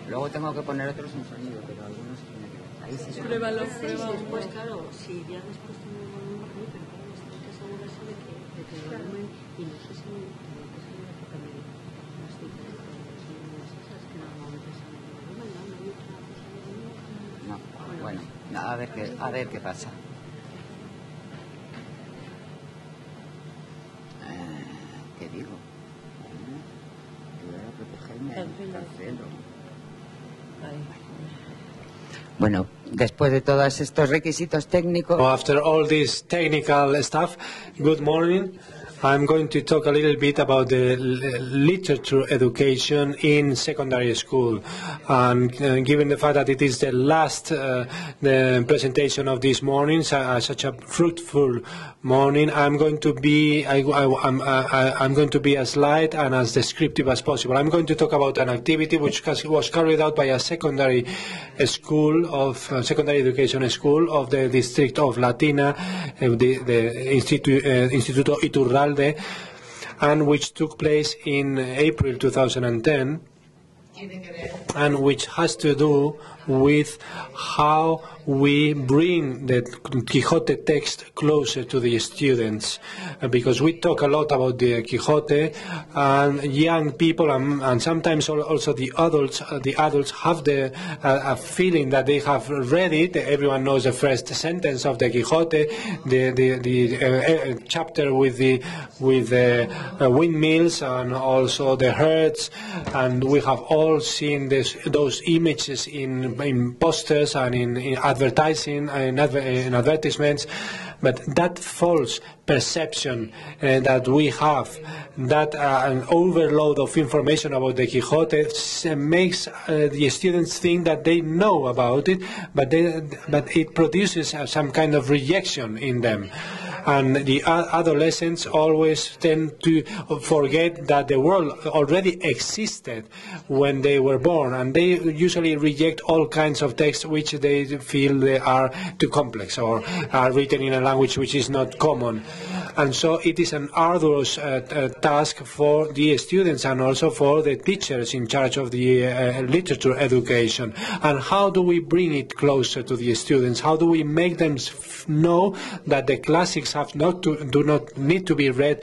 Luego tengo que poner otros en sonido, pero algunos se tienen que ver. Ahí sí. Pruébalo, pruébalo. Después, claro, si ya después tiene un volumen, pero claro, tiene que asegurarse de que el volumen, y no sé si también las cifras esas que normalmente son el volumen, ¿no? No, bueno, a ver qué pasa. ¿Qué digo? Voy a protegerme al celo. Bueno, después de todos estos requisitos técnicos. After all this technical stuff, good morning. I'm going to talk a little bit about the literature education in secondary school. And given the fact that it is the last the presentation of this morning, such a fruitful morning, I'm going to be I'm going to be as light and as descriptive as possible. I'm going to talk about an activity which was carried out by a secondary school of secondary education school of the district of Latina, the Instituto Iturralde, and which took place in April 2010, and which has to do with how we bring the Quixote text closer to the students, because we talk a lot about the Quixote, and young people and sometimes also the adults have a feeling that they have read it. Everyone knows the first sentence of the Quixote, the chapter with the windmills and also the herds, and we have all seen those images in posters and in advertising and in advertisements, but that false perception that we have, that an overload of information about the Quixote makes the students think that they know about it, but it produces some kind of rejection in them. And the adolescents always tend to forget that the world already existed when they were born, and they usually reject all kinds of texts which they feel they are too complex or are written in a language which is not common. And so it is an arduous task for the students and also for the teachers in charge of the literature education. And how do we bring it closer to the students? How do we make them know that the classics do not need to be read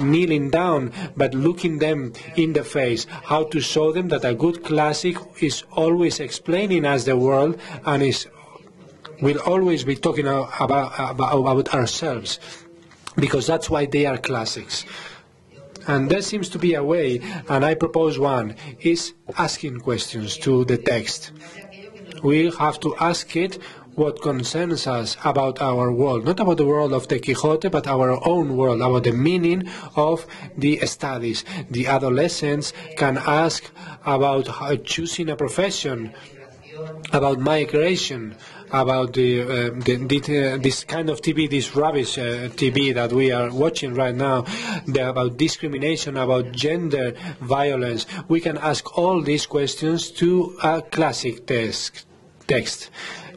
kneeling down, but looking them in the face? How to show them that a good classic is always explaining us the world and will always be talking about ourselves, because that's why they are classics. And there seems to be a way, and I propose one, is asking questions to the text. We have to ask it what concerns us about our world, not about the world of the Quixote, but our own world, about the meaning of the studies. The adolescents can ask about choosing a profession, about migration, about this kind of TV, this rubbish TV that we are watching right now, about discrimination, about gender violence. We can ask all these questions to a classic text.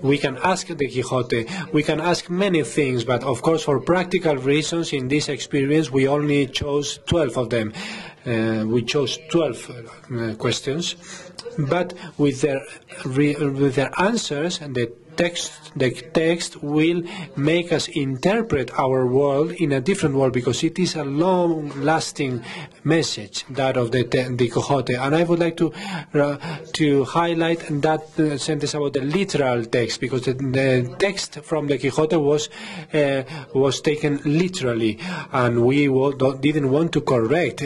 We can ask the Quixote, we can ask many things, but of course for practical reasons in this experience we only chose 12 of them. We chose 12 questions, but with their answers, and the text will make us interpret our world in a different world, because it is a long-lasting message, that of the Quixote. And I would like to highlight that sentence about the literal text, because the text from the Quixote was taken literally, and we didn't want to correct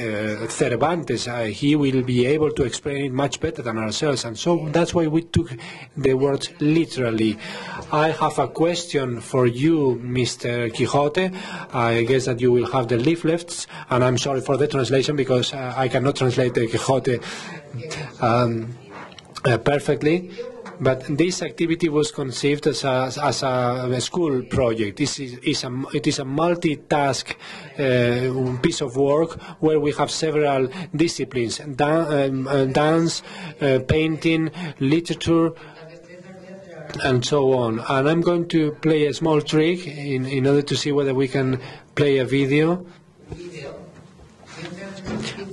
Cervantes. He will be able to explain it much better than ourselves, and so that's why we took the words literally. I have a question for you, Mr. Quixote. I guess that you will have the leaflets, and I'm sorry for the translation because I cannot translate the Quixote perfectly. But this activity was conceived as a school project. It is a multitask piece of work where we have several disciplines: dance, painting, literature, and so on. And I'm going to play a small trick in order to see whether we can play a video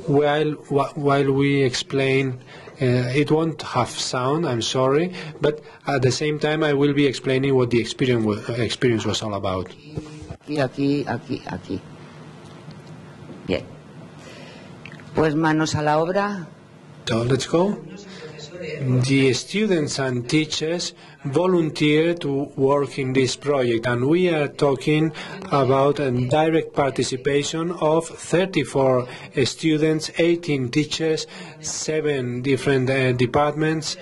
while we explain It won't have sound, I'm sorry, but at the same time I will be explaining what the experience was all about. Aquí. Bien. Pues manos a la obra. So let's go. The students and teachers volunteered to work in this project, and we are talking about a direct participation of 34 students, 18 teachers, 7 different departments,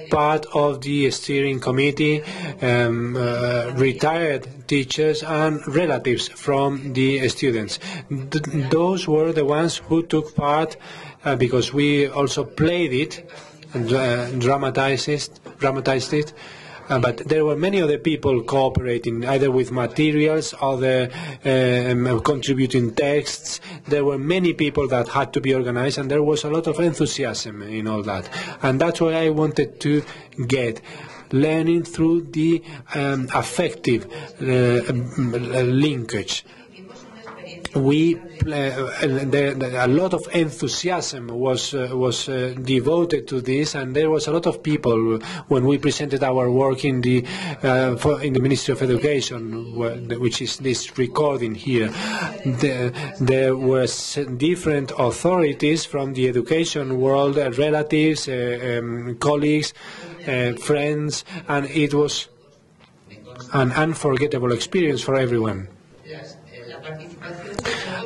part of the steering committee, retired teachers and relatives from the students. Those were the ones who took part because we also played it and dramatized it. But there were many other people cooperating, either with materials, other contributing texts. There were many people that had to be organized, and there was a lot of enthusiasm in all that. And that's what I wanted to get. Learning through the affective linkage. A lot of enthusiasm was devoted to this, and there was a lot of people when we presented our work in the Ministry of Education, which is this recording here. There were different authorities from the education world, relatives, colleagues, friends, and it was an unforgettable experience for everyone.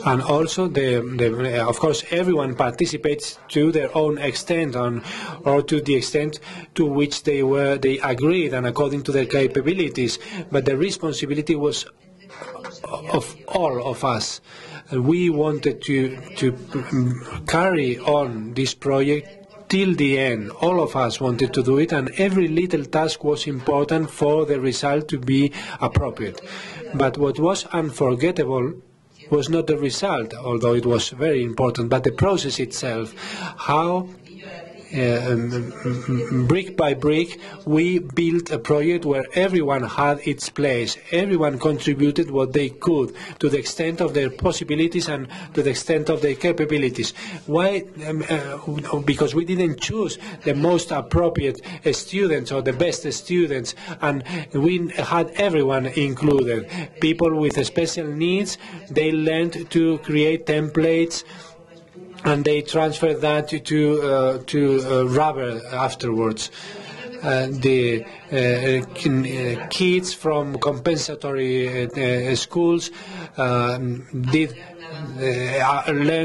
And also, of course, everyone participates to their own extent, or to the extent to which they agreed and according to their capabilities. But the responsibility was of all of us. We wanted to carry on this project till the end. All of us wanted to do it, and every little task was important for the result to be appropriate. But what was unforgettable was not the result, although it was very important, but the process itself. How, brick by brick, we built a project where everyone had its place. Everyone contributed what they could to the extent of their possibilities and to the extent of their capabilities. Why? Because we didn't choose the most appropriate students or the best students, and we had everyone included. People with special needs, they learned to create templates, and they transferred that to rubber afterwards. The kids from compensatory schools learned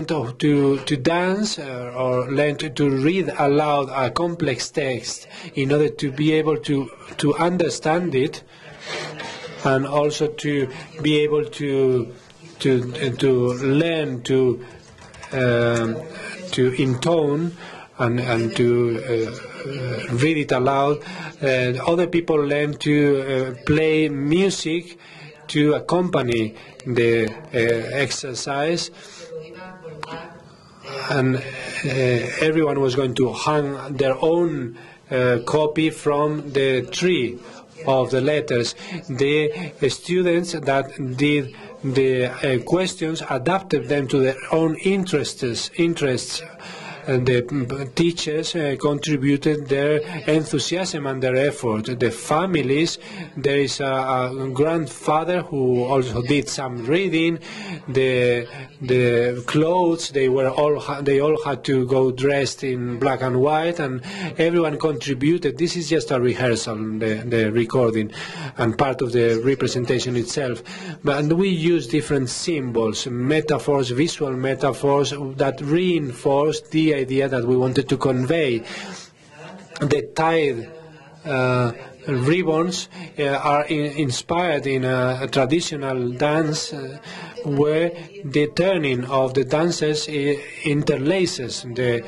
to dance or learned to read aloud a complex text in order to be able to understand it, and also to be able to learn to intone and to read it aloud. Other people learn to play music to accompany the exercise, and everyone was going to hang their own copy from the tree of the letters. The students that did the questions adapted them to their own interests. And the teachers contributed their enthusiasm and their effort. The families, there is a grandfather who also did some reading. The clothes, they all had to go dressed in black and white, and everyone contributed. This is just a rehearsal, the recording, and part of the representation itself. And we use different symbols, metaphors, visual metaphors that reinforce the idea that we wanted to convey. The tied ribbons are inspired in a traditional dance where the turning of the dancers interlaces the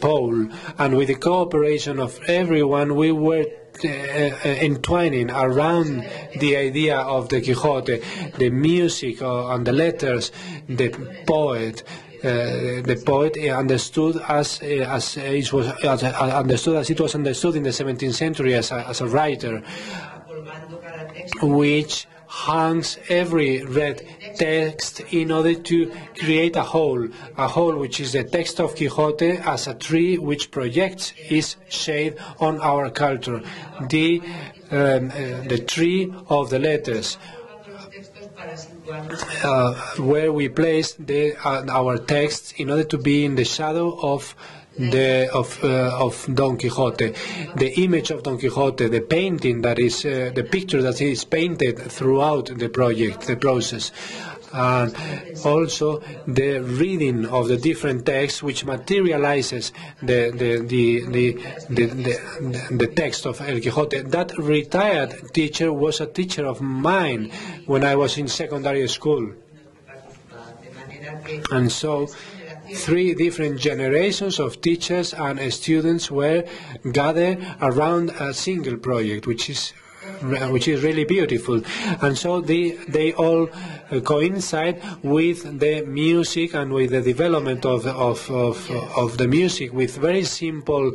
pole, and with the cooperation of everyone we were entwining around the idea of the Quixote, the music and the letters, the poet. The poet understood as it was understood in the 17th century as a writer, which hangs every red text in order to create a whole which is the text of Quixote as a tree which projects its shade on our culture, the tree of the letters, where we place our texts in order to be in the shadow of Don Quixote, the image of Don Quixote, the painting that is the picture that is painted throughout the project, the process, and also the reading of the different texts, which materializes the text of El Quixote. That retired teacher was a teacher of mine when I was in secondary school, and so 3 different generations of teachers and students were gathered around a single project, which is really beautiful. And so they all coincide with the music and with the development of the music, with very simple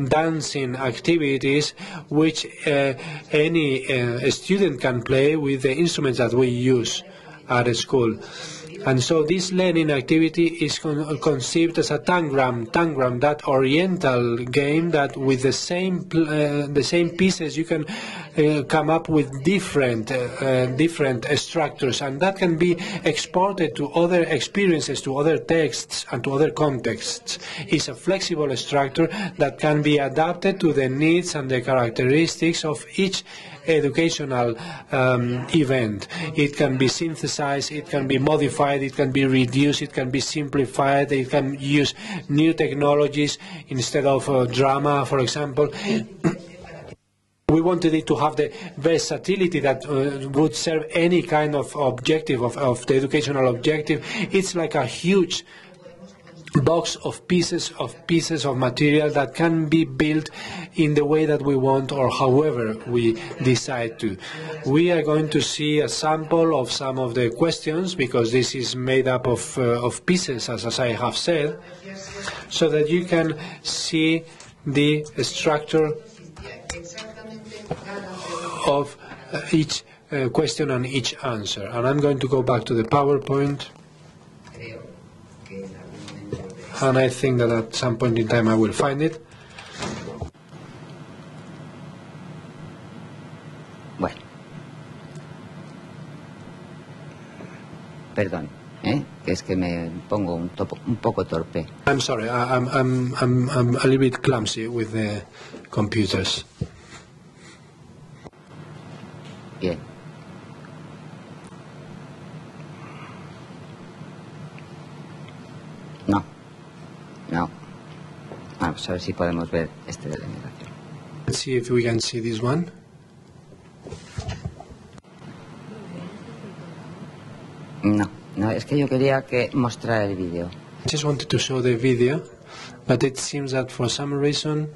dancing activities which any student can play with the instruments that we use at school. And so this learning activity is conceived as a tangram, that oriental game that with the same pieces you can come up with different structures, and that can be exported to other experiences, to other texts and to other contexts. It's a flexible structure that can be adapted to the needs and the characteristics of each educational event. It can be synthesized, it can be modified, it can be reduced, it can be simplified, it can use new technologies instead of drama, for example. We wanted it to have the versatility that would serve any kind of objective, of the educational objective. It's like a huge box of pieces of material that can be built in the way that we want or however we decide to. We are going to see a sample of some of the questions, because this is made up of pieces, as I have said, so that you can see the structure of each question and each answer. And I'm going to go back to the PowerPoint. And I think that at some point in time I will find it. Bueno. Perdón, que es que me pongo un poco torpe. I'm sorry, I'm a little bit clumsy with the computers. Bien. No. Vamos a ver si podemos ver este de la animación. Let's see if we can see this one. No, es que yo quería que mostrara el vídeo. I just wanted to show the video, but it seems that for some reason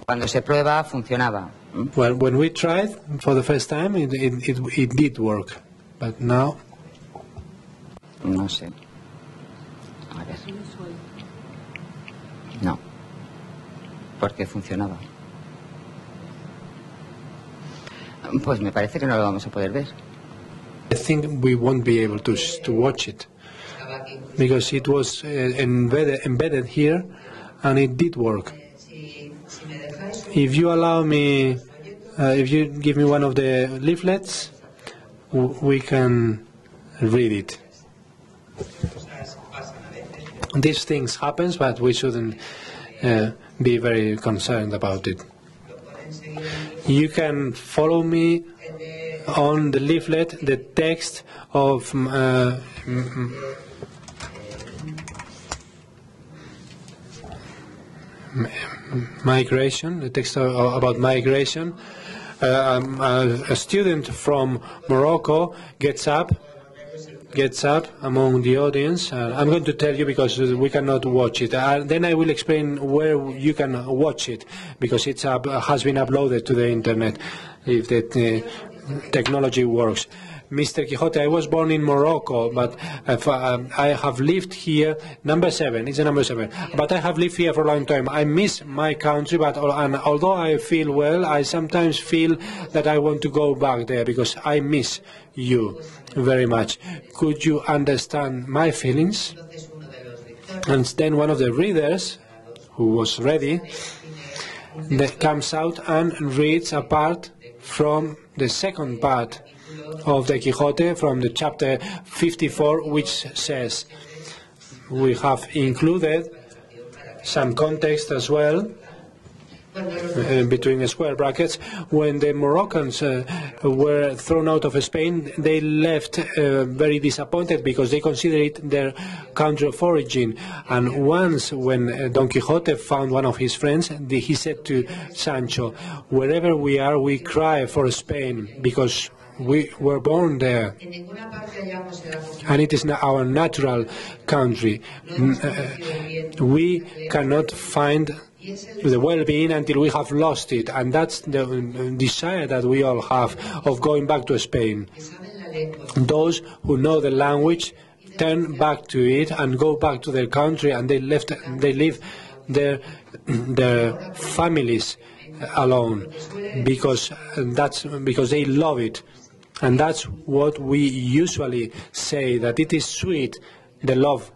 cuando se prueba funcionaba. Well, when we tried for the first time, it did work, but now. No sé. A ver. No. Porque funcionaba. Pues me parece que no lo vamos a poder ver. I think we won't be able to watch it, because it was embedded here, and it did work. If you allow me, if you give me one of the leaflets, we can read it. These things happen, but we shouldn't be very concerned about it. You can follow me on the leaflet, the text of migration, the text about migration. A student from Morocco gets up among the audience. I'm going to tell you because we cannot watch it. Then I will explain where you can watch it, because it has been uploaded to the internet, if the technology works. Mr. Quixote, I was born in Morocco, but I have lived here, number 7, it's a number 7, but I have lived here for a long time. I miss my country, but and although I feel well, I sometimes feel that I want to go back there because I miss you very much. Could you understand my feelings? And then one of the readers, who was ready, that comes out and reads a part from the second part of the Quixote, from the chapter 54, which says, we have included some context as well, between square brackets. When the Moroccans were thrown out of Spain, they left very disappointed because they considered it their country of origin. And once, when Don Quixote found one of his friends, he said to Sancho, wherever we are, we cry for Spain because we were born there, and it is our natural country. We cannot find the well-being until we have lost it, and that's the desire that we all have of going back to Spain. Those who know the language turn back to it and go back to their country, and they leave their families alone because they love it. And that's what we usually say, that it is sweet, the love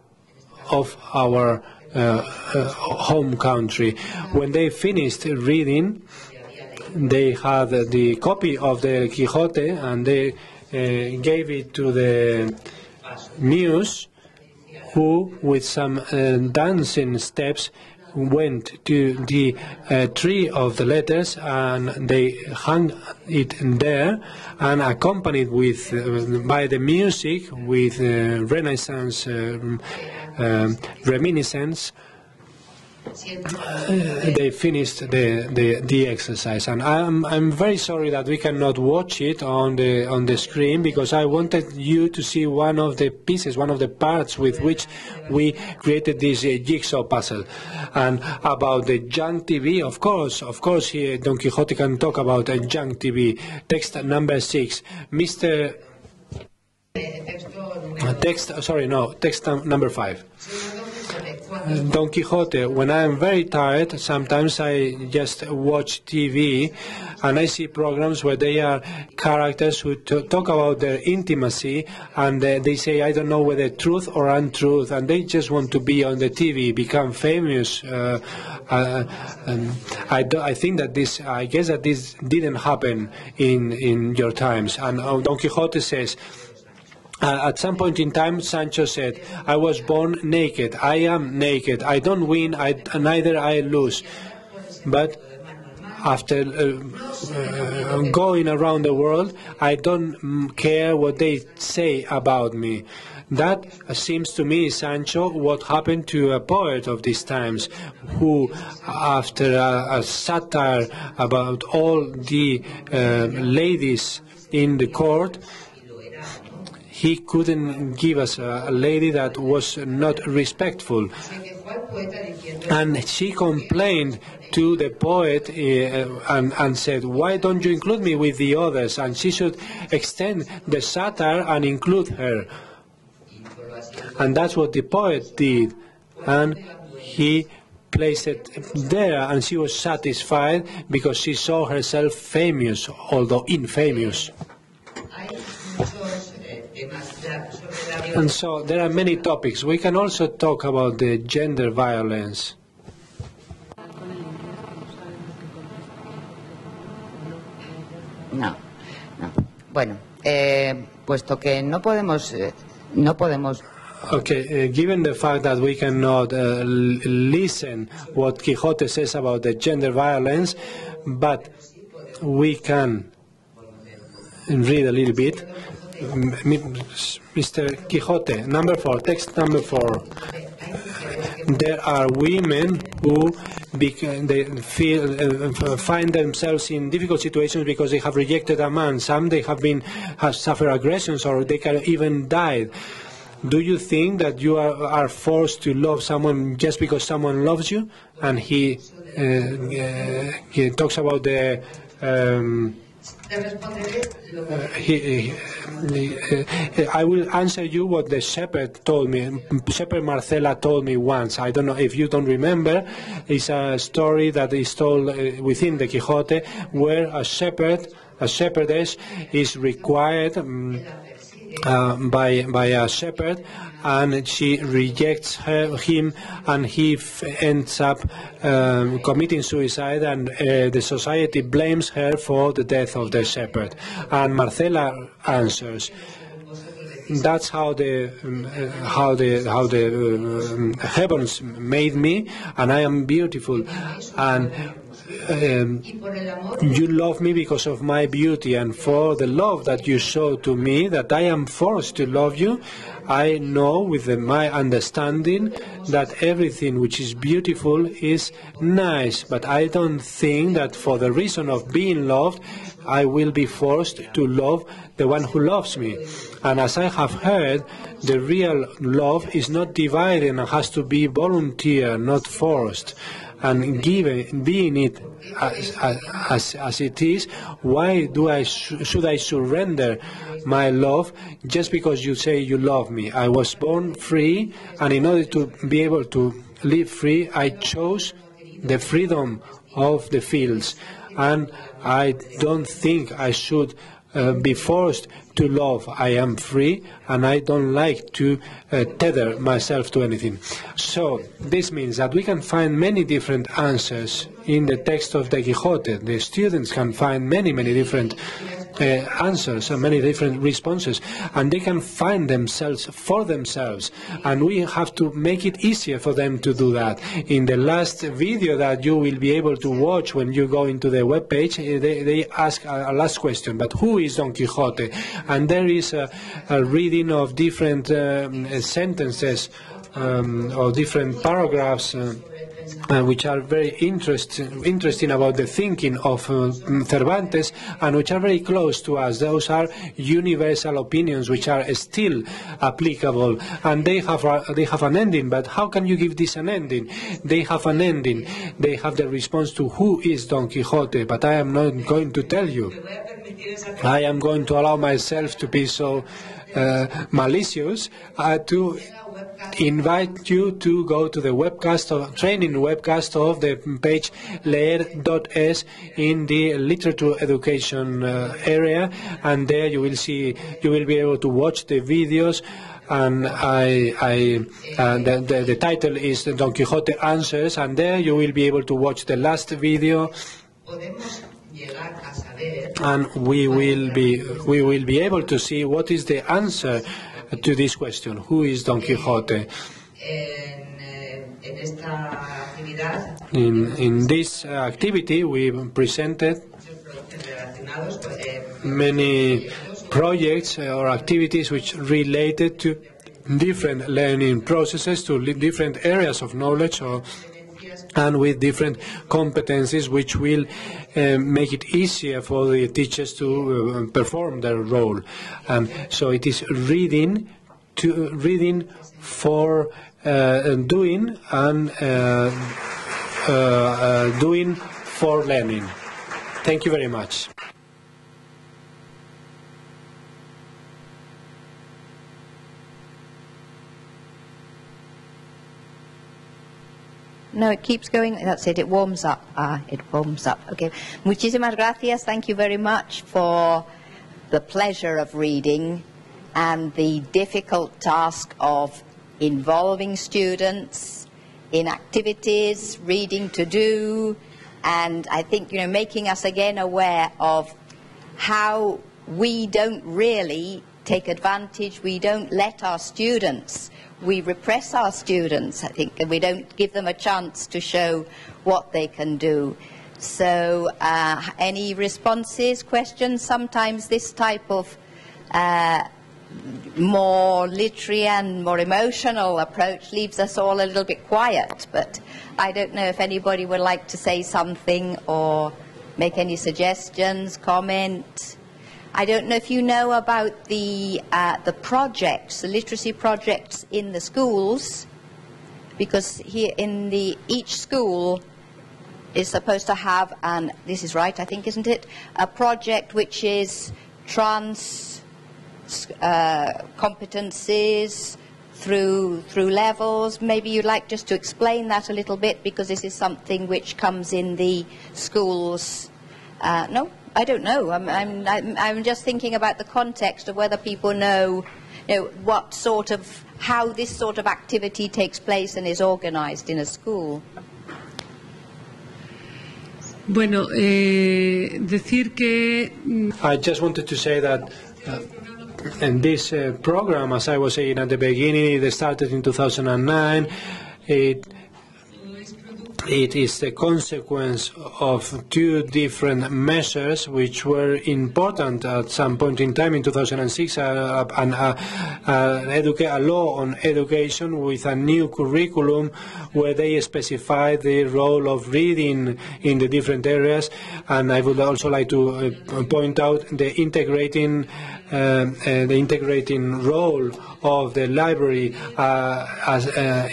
of our home country. When they finished reading, they had the copy of the Quixote and they gave it to the muse, who, with some dancing steps, went to the tree of the letters, and they hung it there, and accompanied with by the music with Renaissance reminiscence, they finished the exercise. And I'm very sorry that we cannot watch it on the screen, because I wanted you to see one of the pieces, one of the parts with which we created this jigsaw puzzle. And about the junk TV, of course here Don Quixote can talk about junk TV. Text number 6, text number 5. Don Quixote, when I am very tired, sometimes I just watch TV and I see programs where they are characters who talk about their intimacy, and they say, I don't know whether truth or untruth, and they just want to be on the TV, become famous. I think that I guess that this didn't happen in your times. And Don Quixote says, at some point in time, Sancho said, I was born naked, I am naked, I don't win, neither I lose. But after going around the world, I don't care what they say about me. That seems to me, Sancho, what happened to a poet of these times, who, after a satire about all the ladies in the court, he couldn't give us a lady that was not respectful. And she complained to the poet and said, why don't you include me with the others? And she should extend the satire and include her. And that's what the poet did. And he placed it there, and she was satisfied because she saw herself famous, although infamous. And so there are many topics. We can also talk about the gender violence. No. Bueno, puesto que no podemos. Okay, given the fact that we cannot listen what Quixote says about the gender violence, but we can read a little bit. Mr. Quixote, number 4, text number 4. There are women who find themselves in difficult situations because they have rejected a man. Some they have suffered aggressions, or they can even die. Do you think that you are forced to love someone just because someone loves you? And he talks about the I will answer you what the shepherd told me. Shepherd Marcela told me once. I don't know if you don't remember. It's a story that is told within the Quixote, where a shepherdess is required by a shepherd, and she rejects him, and he ends up committing suicide, and the society blames her for the death of the shepherd. And Marcela answers, that's how the heavens made me, and I am beautiful, and you love me because of my beauty, and for the love that you show to me, that I am forced to love you. I know with my understanding that everything which is beautiful is nice, but I don't think that for the reason of being loved, I will be forced to love the one who loves me. And as I have heard, the real love is not divided and has to be volunteer, not forced. And being it as it is, why should I surrender my love just because you say you love me? I was born free, and in order to be able to live free, I chose the freedom of the fields, and I don't think I should be forced to love. I am free, and I don't like to tether myself to anything. So this means that we can find many different answers in the text of the Quixote. The students can find many different answers and many different responses, and they can find themselves for themselves, and we have to make it easier for them to do that. In the last video that you will be able to watch when you go into the web page, they ask a last question, but who is Don Quixote? And there is a reading of different sentences or different paragraphs which are very interesting about the thinking of Cervantes, and which are very close to us. Those are universal opinions which are still applicable, and they have an ending. But how can you give this an ending? They have an ending. They have the response to who is Don Quixote, but I am not going to tell you. I am going to allow myself to be so malicious to invite you to go to the training webcast of the page leer.es in the literature education area, and there you will be able to watch the videos. And the title is Don Quixote Answers, and there you will be able to watch the last video, and we will be able to see what is the answer to this question: who is Don Quixote? In this activity, we presented many projects or activities which related to different learning processes, to different areas of knowledge, and with different competencies which will make it easier for the teachers to perform their role. So it is reading for doing, and doing for learning. Thank you very much. No, it keeps going. That's it. It warms up. It warms up. Okay. Muchísimas gracias. Thank you very much for the pleasure of reading and the difficult task of involving students in activities, reading to do, and I think, making us again aware of how we don't really take advantage, we don't let our students, we repress our students, I think, and we don't give them a chance to show what they can do. So any responses, questions? Sometimes this type of more literary and more emotional approach leaves us all a little bit quiet, but I don't know if anybody would like to say something or make any suggestions, comment. I don't know if you know about the projects, the literacy projects in the schools, because here in each school is supposed to have, and this is right, I think, isn't it? A project which is competencies through levels. Maybe you'd like just to explain that a little bit, because this is something which comes in the schools. No, I don't know. I'm just thinking about the context of whether people know what sort of, how this sort of activity takes place and is organized in a school. Bueno, decir que... I just wanted to say that in this program, as I was saying at the beginning, it started in 2009. It is the consequence of two different measures which were important at some point in time in 2006, a law on education with a new curriculum where they specify the role of reading in the different areas. And I would also like to point out the integrating role of the library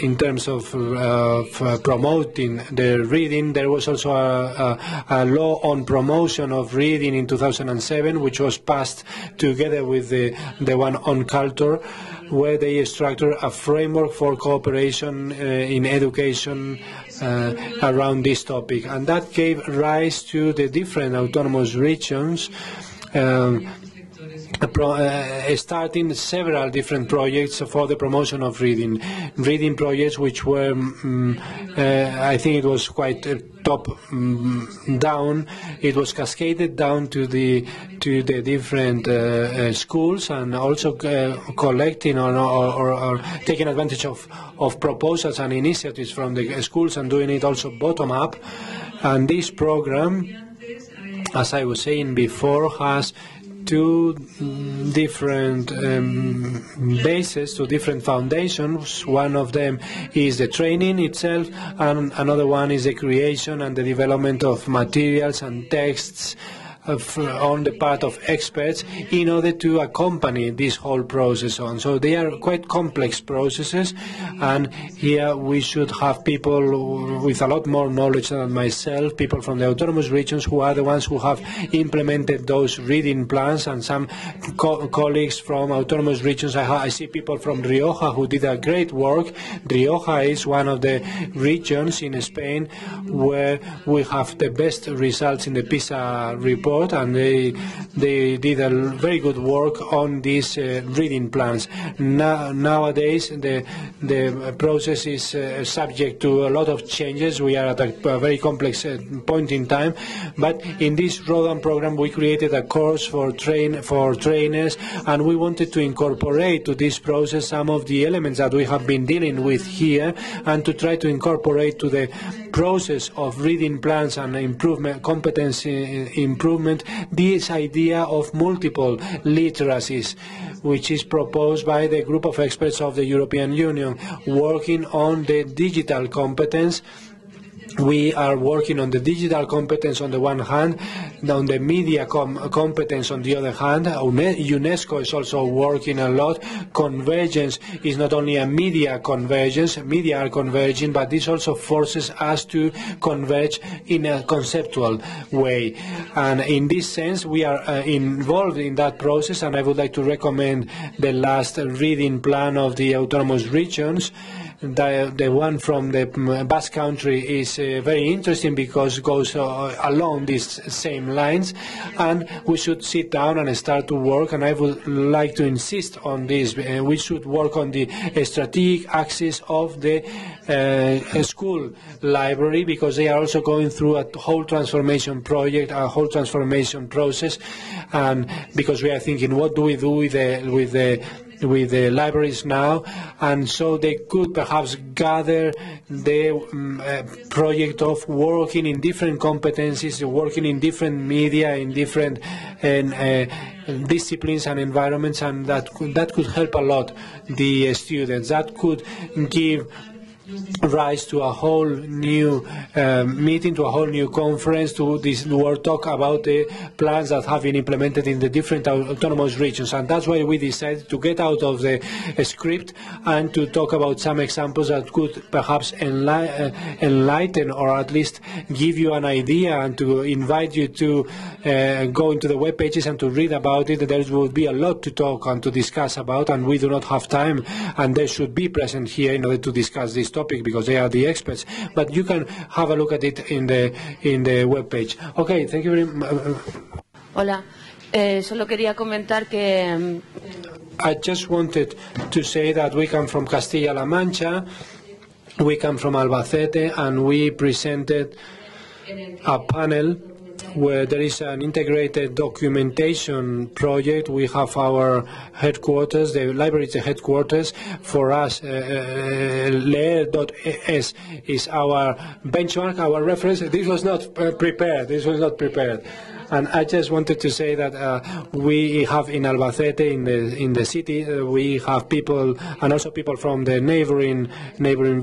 in terms of promoting the reading. There was also a law on promotion of reading in 2007, which was passed together with the one on culture, where they structured a framework for cooperation in education around this topic. And that gave rise to the different autonomous regions starting several different projects for the promotion of reading projects, which were, I think it was quite top down. It was cascaded down to the different schools, and also collecting or taking advantage of proposals and initiatives from the schools, and doing it also bottom up. And this program, as I was saying before, has two different bases, two different foundations. One of them is the training itself, and another one is the creation and the development of materials and texts on the part of experts in order to accompany this whole process on. So they are quite complex processes, and here we should have people with a lot more knowledge than myself, people from the autonomous regions who are the ones who have implemented those reading plans, and some colleagues from autonomous regions. I see people from Rioja who did a great work. Rioja is one of the regions in Spain where we have the best results in the PISA report, and they did a very good work on these reading plans. Nowadays, the process is subject to a lot of changes. We are at a very complex point in time, but in this Rodan program, we created a course for trainers, and we wanted to incorporate to this process some of the elements that we have been dealing with here, and to try to incorporate to the process of reading plans and improvement, competency improvement, this idea of multiple literacies, which is proposed by the group of experts of the European Union, working on the digital competence. We are working on the digital competence on the one hand, on the media competence on the other hand. UNESCO is also working a lot. Convergence is not only a media convergence, media are converging, but this also forces us to converge in a conceptual way. And in this sense, we are involved in that process, and I would like to recommend the last reading plan of the autonomous regions. The one from the Basque Country is very interesting because it goes along these same lines, and we should sit down and start to work, and I would like to insist on this. We should work on the strategic axis of the school library, because they are also going through a whole transformation project, a whole transformation process, and because we are thinking, what do we do with the libraries now? And so they could perhaps gather the project of working in different competencies, working in different media, in different disciplines and environments, and that could help a lot the students. That could give rise to a whole new meeting, to a whole new conference, to this world talk about the plans that have been implemented in the different autonomous regions. And that's why we decided to get out of the script and to talk about some examples that could perhaps enlighten or at least give you an idea, and to invite you to go into the web pages and to read about it. There will be a lot to talk and to discuss about, and we do not have time, and they should be present here in order to discuss this topic because they are the experts. But you can have a look at it in the web page. Okay, thank you very much. Hola, solo quería comentar que I just wanted to say that we come from Castilla-La Mancha, we come from Albacete, and we presented a panel where there is an integrated documentation project. We have our headquarters, the library is the headquarters. For us, leer.es is our benchmark, our reference. This was not prepared. And I just wanted to say that we have in Albacete, in the city, we have people, and also people from the neighboring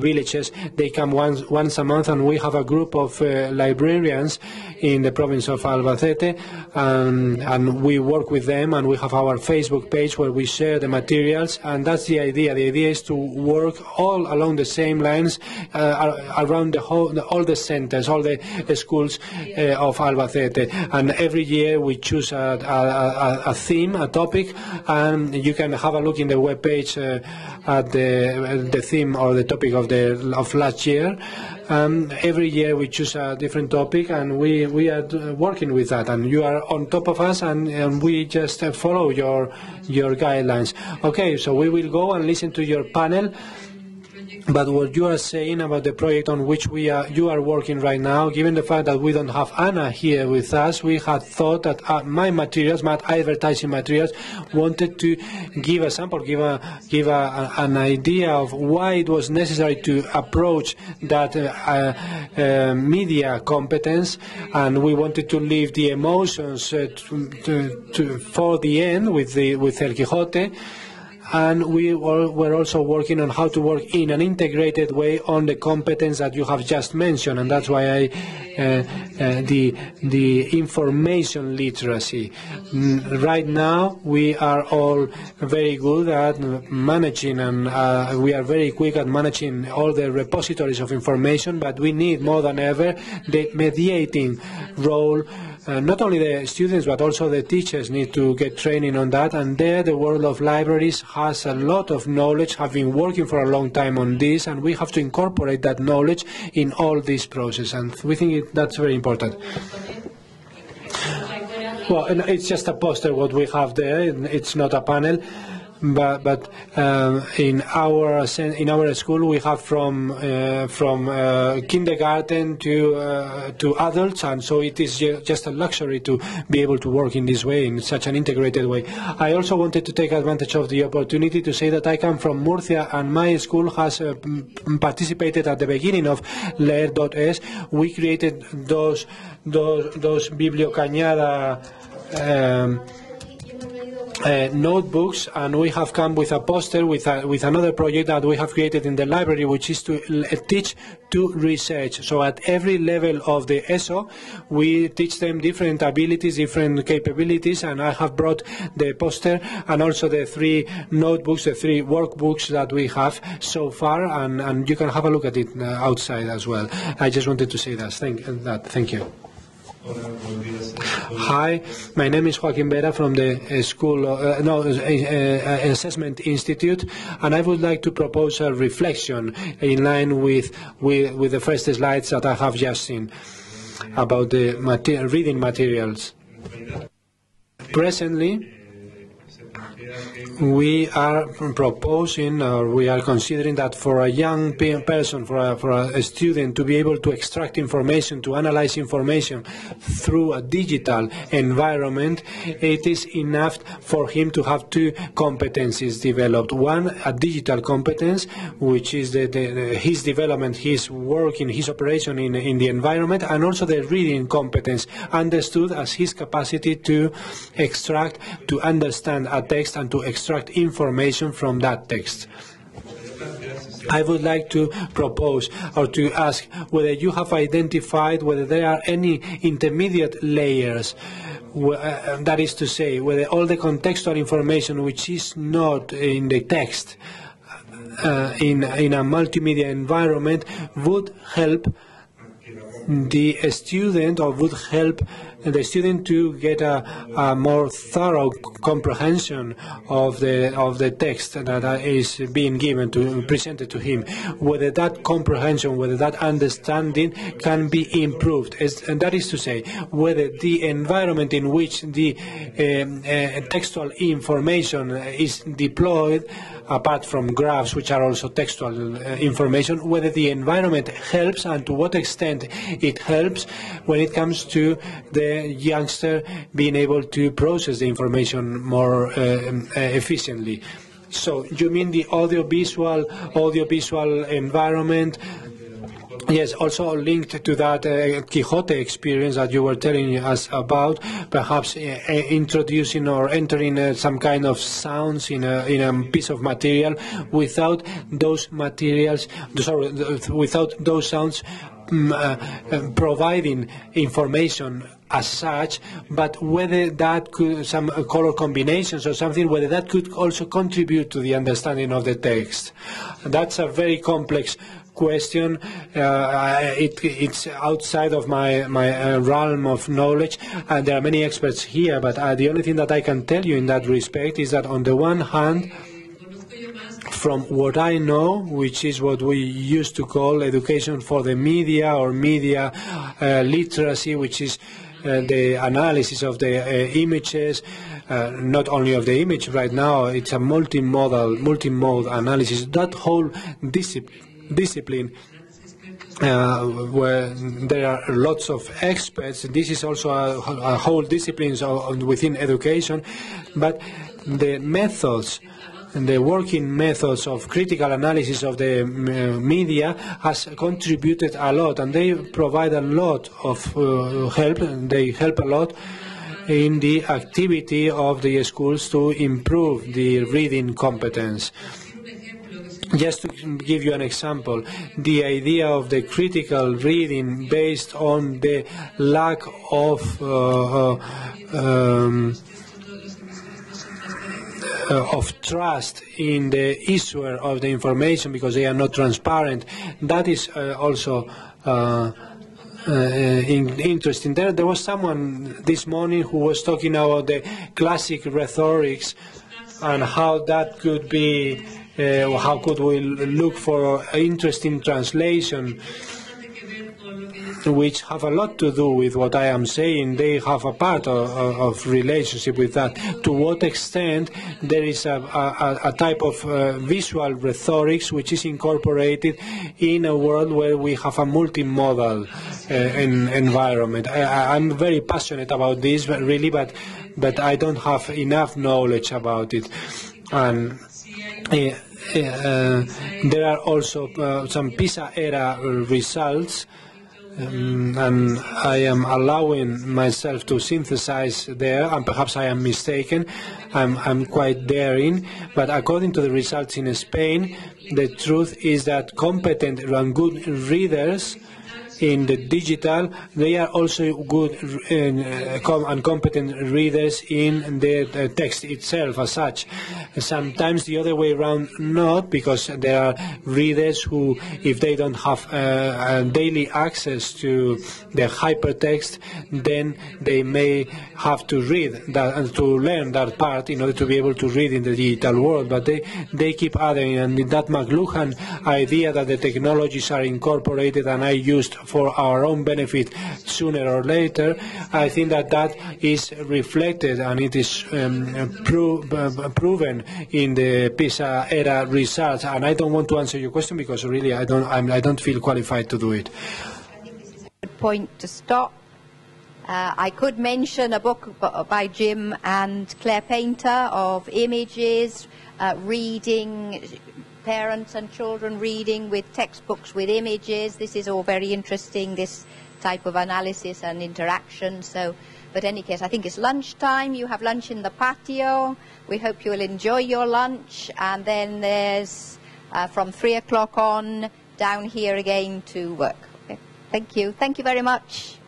villages. They come once a month, and we have a group of librarians in the province of Albacete, and we work with them, and we have our Facebook page where we share the materials, and that's the idea. The idea is to work all along the same lines around all the centers, all the schools of Albacete. And every year we choose a theme, a topic, and you can have a look in the web page at the theme or the topic of last year. Every year we choose a different topic, and we are working with that, and you are on top of us, and we just follow your guidelines. Okay, so we will go and listen to your panel. But what you are saying about the project on which you are working right now, given the fact that we don't have Anna here with us, we had thought that my advertising materials, wanted to give a sample, give an idea of why it was necessary to approach that media competence, and we wanted to leave the emotions for the end with El Quijote. And we were also working on how to work in an integrated way on the competence that you have just mentioned, and that's why the information literacy. Right now, we are all very good at managing, and we are very quick at managing all the repositories of information, but we need more than ever the mediating role. Not only the students, but also the teachers need to get training on that. And there, the world of libraries has a lot of knowledge, have been working for a long time on this, and we have to incorporate that knowledge in all this process. And we think that's very important. Well, it's just a poster what we have there. It's not a panel. But in our school we have from kindergarten to adults, and so it is just a luxury to be able to work in this way, in such an integrated way. I also wanted to take advantage of the opportunity to say that I come from Murcia, and my school has participated at the beginning of leer.es. We created those Bibliocañada notebooks, and we have come with a poster with another project that we have created in the library, which is to teach to research. So at every level of the ESO, we teach them different abilities, different capabilities, and I have brought the poster and also the 3 notebooks, the 3 workbooks that we have so far, and you can have a look at it outside as well. I just wanted to say that. Thank you. Hi, my name is Joaquín Vera from the Assessment Institute, and I would like to propose a reflection in line with the first slides that I have just seen about the reading materials. Presently, we are proposing, or we are considering that for a young person, for a student to be able to extract information, to analyze information through a digital environment, it is enough for him to have 2 competencies developed. One, a digital competence, which is his development, his work, in his operation in the environment, and also the reading competence, understood as his capacity to extract, to understand a text, and to extract information from that text. I would like to propose or to ask whether you have identified whether there are any intermediate layers, that is to say, whether all the contextual information which is not in the text in a multimedia environment would help the student, or would help the student to get a more thorough comprehension of the text that is being presented to him. Whether that comprehension, whether that understanding can be improved, and that is to say, whether the environment in which the textual information is deployed, apart from graphs, which are also textual information, whether the environment helps and to what extent it helps when it comes to the youngster being able to process the information more efficiently. So you mean the audiovisual environment? Yes, also linked to that Quixote experience that you were telling us about, perhaps introducing or entering some kind of sounds in a piece of material without those sounds providing information as such, but whether that could, some color combinations or something, whether that could also contribute to the understanding of the text. That's a very complex question. It's outside of my realm of knowledge, and there are many experts here, but the only thing that I can tell you in that respect is that on the one hand, from what I know, which is what we used to call education for the media or media literacy, which is the analysis of the images, not only of the image right now, it's a multimode analysis. That whole discipline where there are lots of experts. This is also a whole discipline within education, but the methods and the working methods of critical analysis of the media has contributed a lot, and they provide a lot of help. They help a lot in the activity of the schools to improve the reading competence. Just to give you an example, the idea of the critical reading based on the lack of trust in the issuer of the information because they are not transparent, that is also interesting. There was someone this morning who was talking about the classic rhetorics and how that could be, how could we look for interesting translation which have a lot to do with what I am saying. They have a part of relationship with that. To what extent there is a type of visual rhetorics which is incorporated in a world where we have a multimodal environment. I'm very passionate about this, really, but I don't have enough knowledge about it. And there are also some PISA-era results, and I am allowing myself to synthesize there, and perhaps I am mistaken. I'm quite daring, but according to the results in Spain, the truth is that competent and good readers in the digital, they are also good and competent readers in the text itself as such. Sometimes the other way around not, because there are readers who, if they don't have daily access to the hypertext, then they may have to read that and to learn that part in order to be able to read in the digital world. But they keep adding, and that McLuhan idea that the technologies are incorporated and are used for our own benefit sooner or later, I think that is reflected, and it is proven in the PISA era results. And I don't want to answer your question because really I don't feel qualified to do it. Good point to stop. I could mention a book by Jim and Claire Painter of images, reading, parents and children reading with textbooks with images. This is all very interesting, this type of analysis and interaction. So, but in any case, I think it's lunchtime. You have lunch in the patio. We hope you will enjoy your lunch. And then there's from 3 o'clock on, down here again to work. Okay. Thank you. Thank you very much.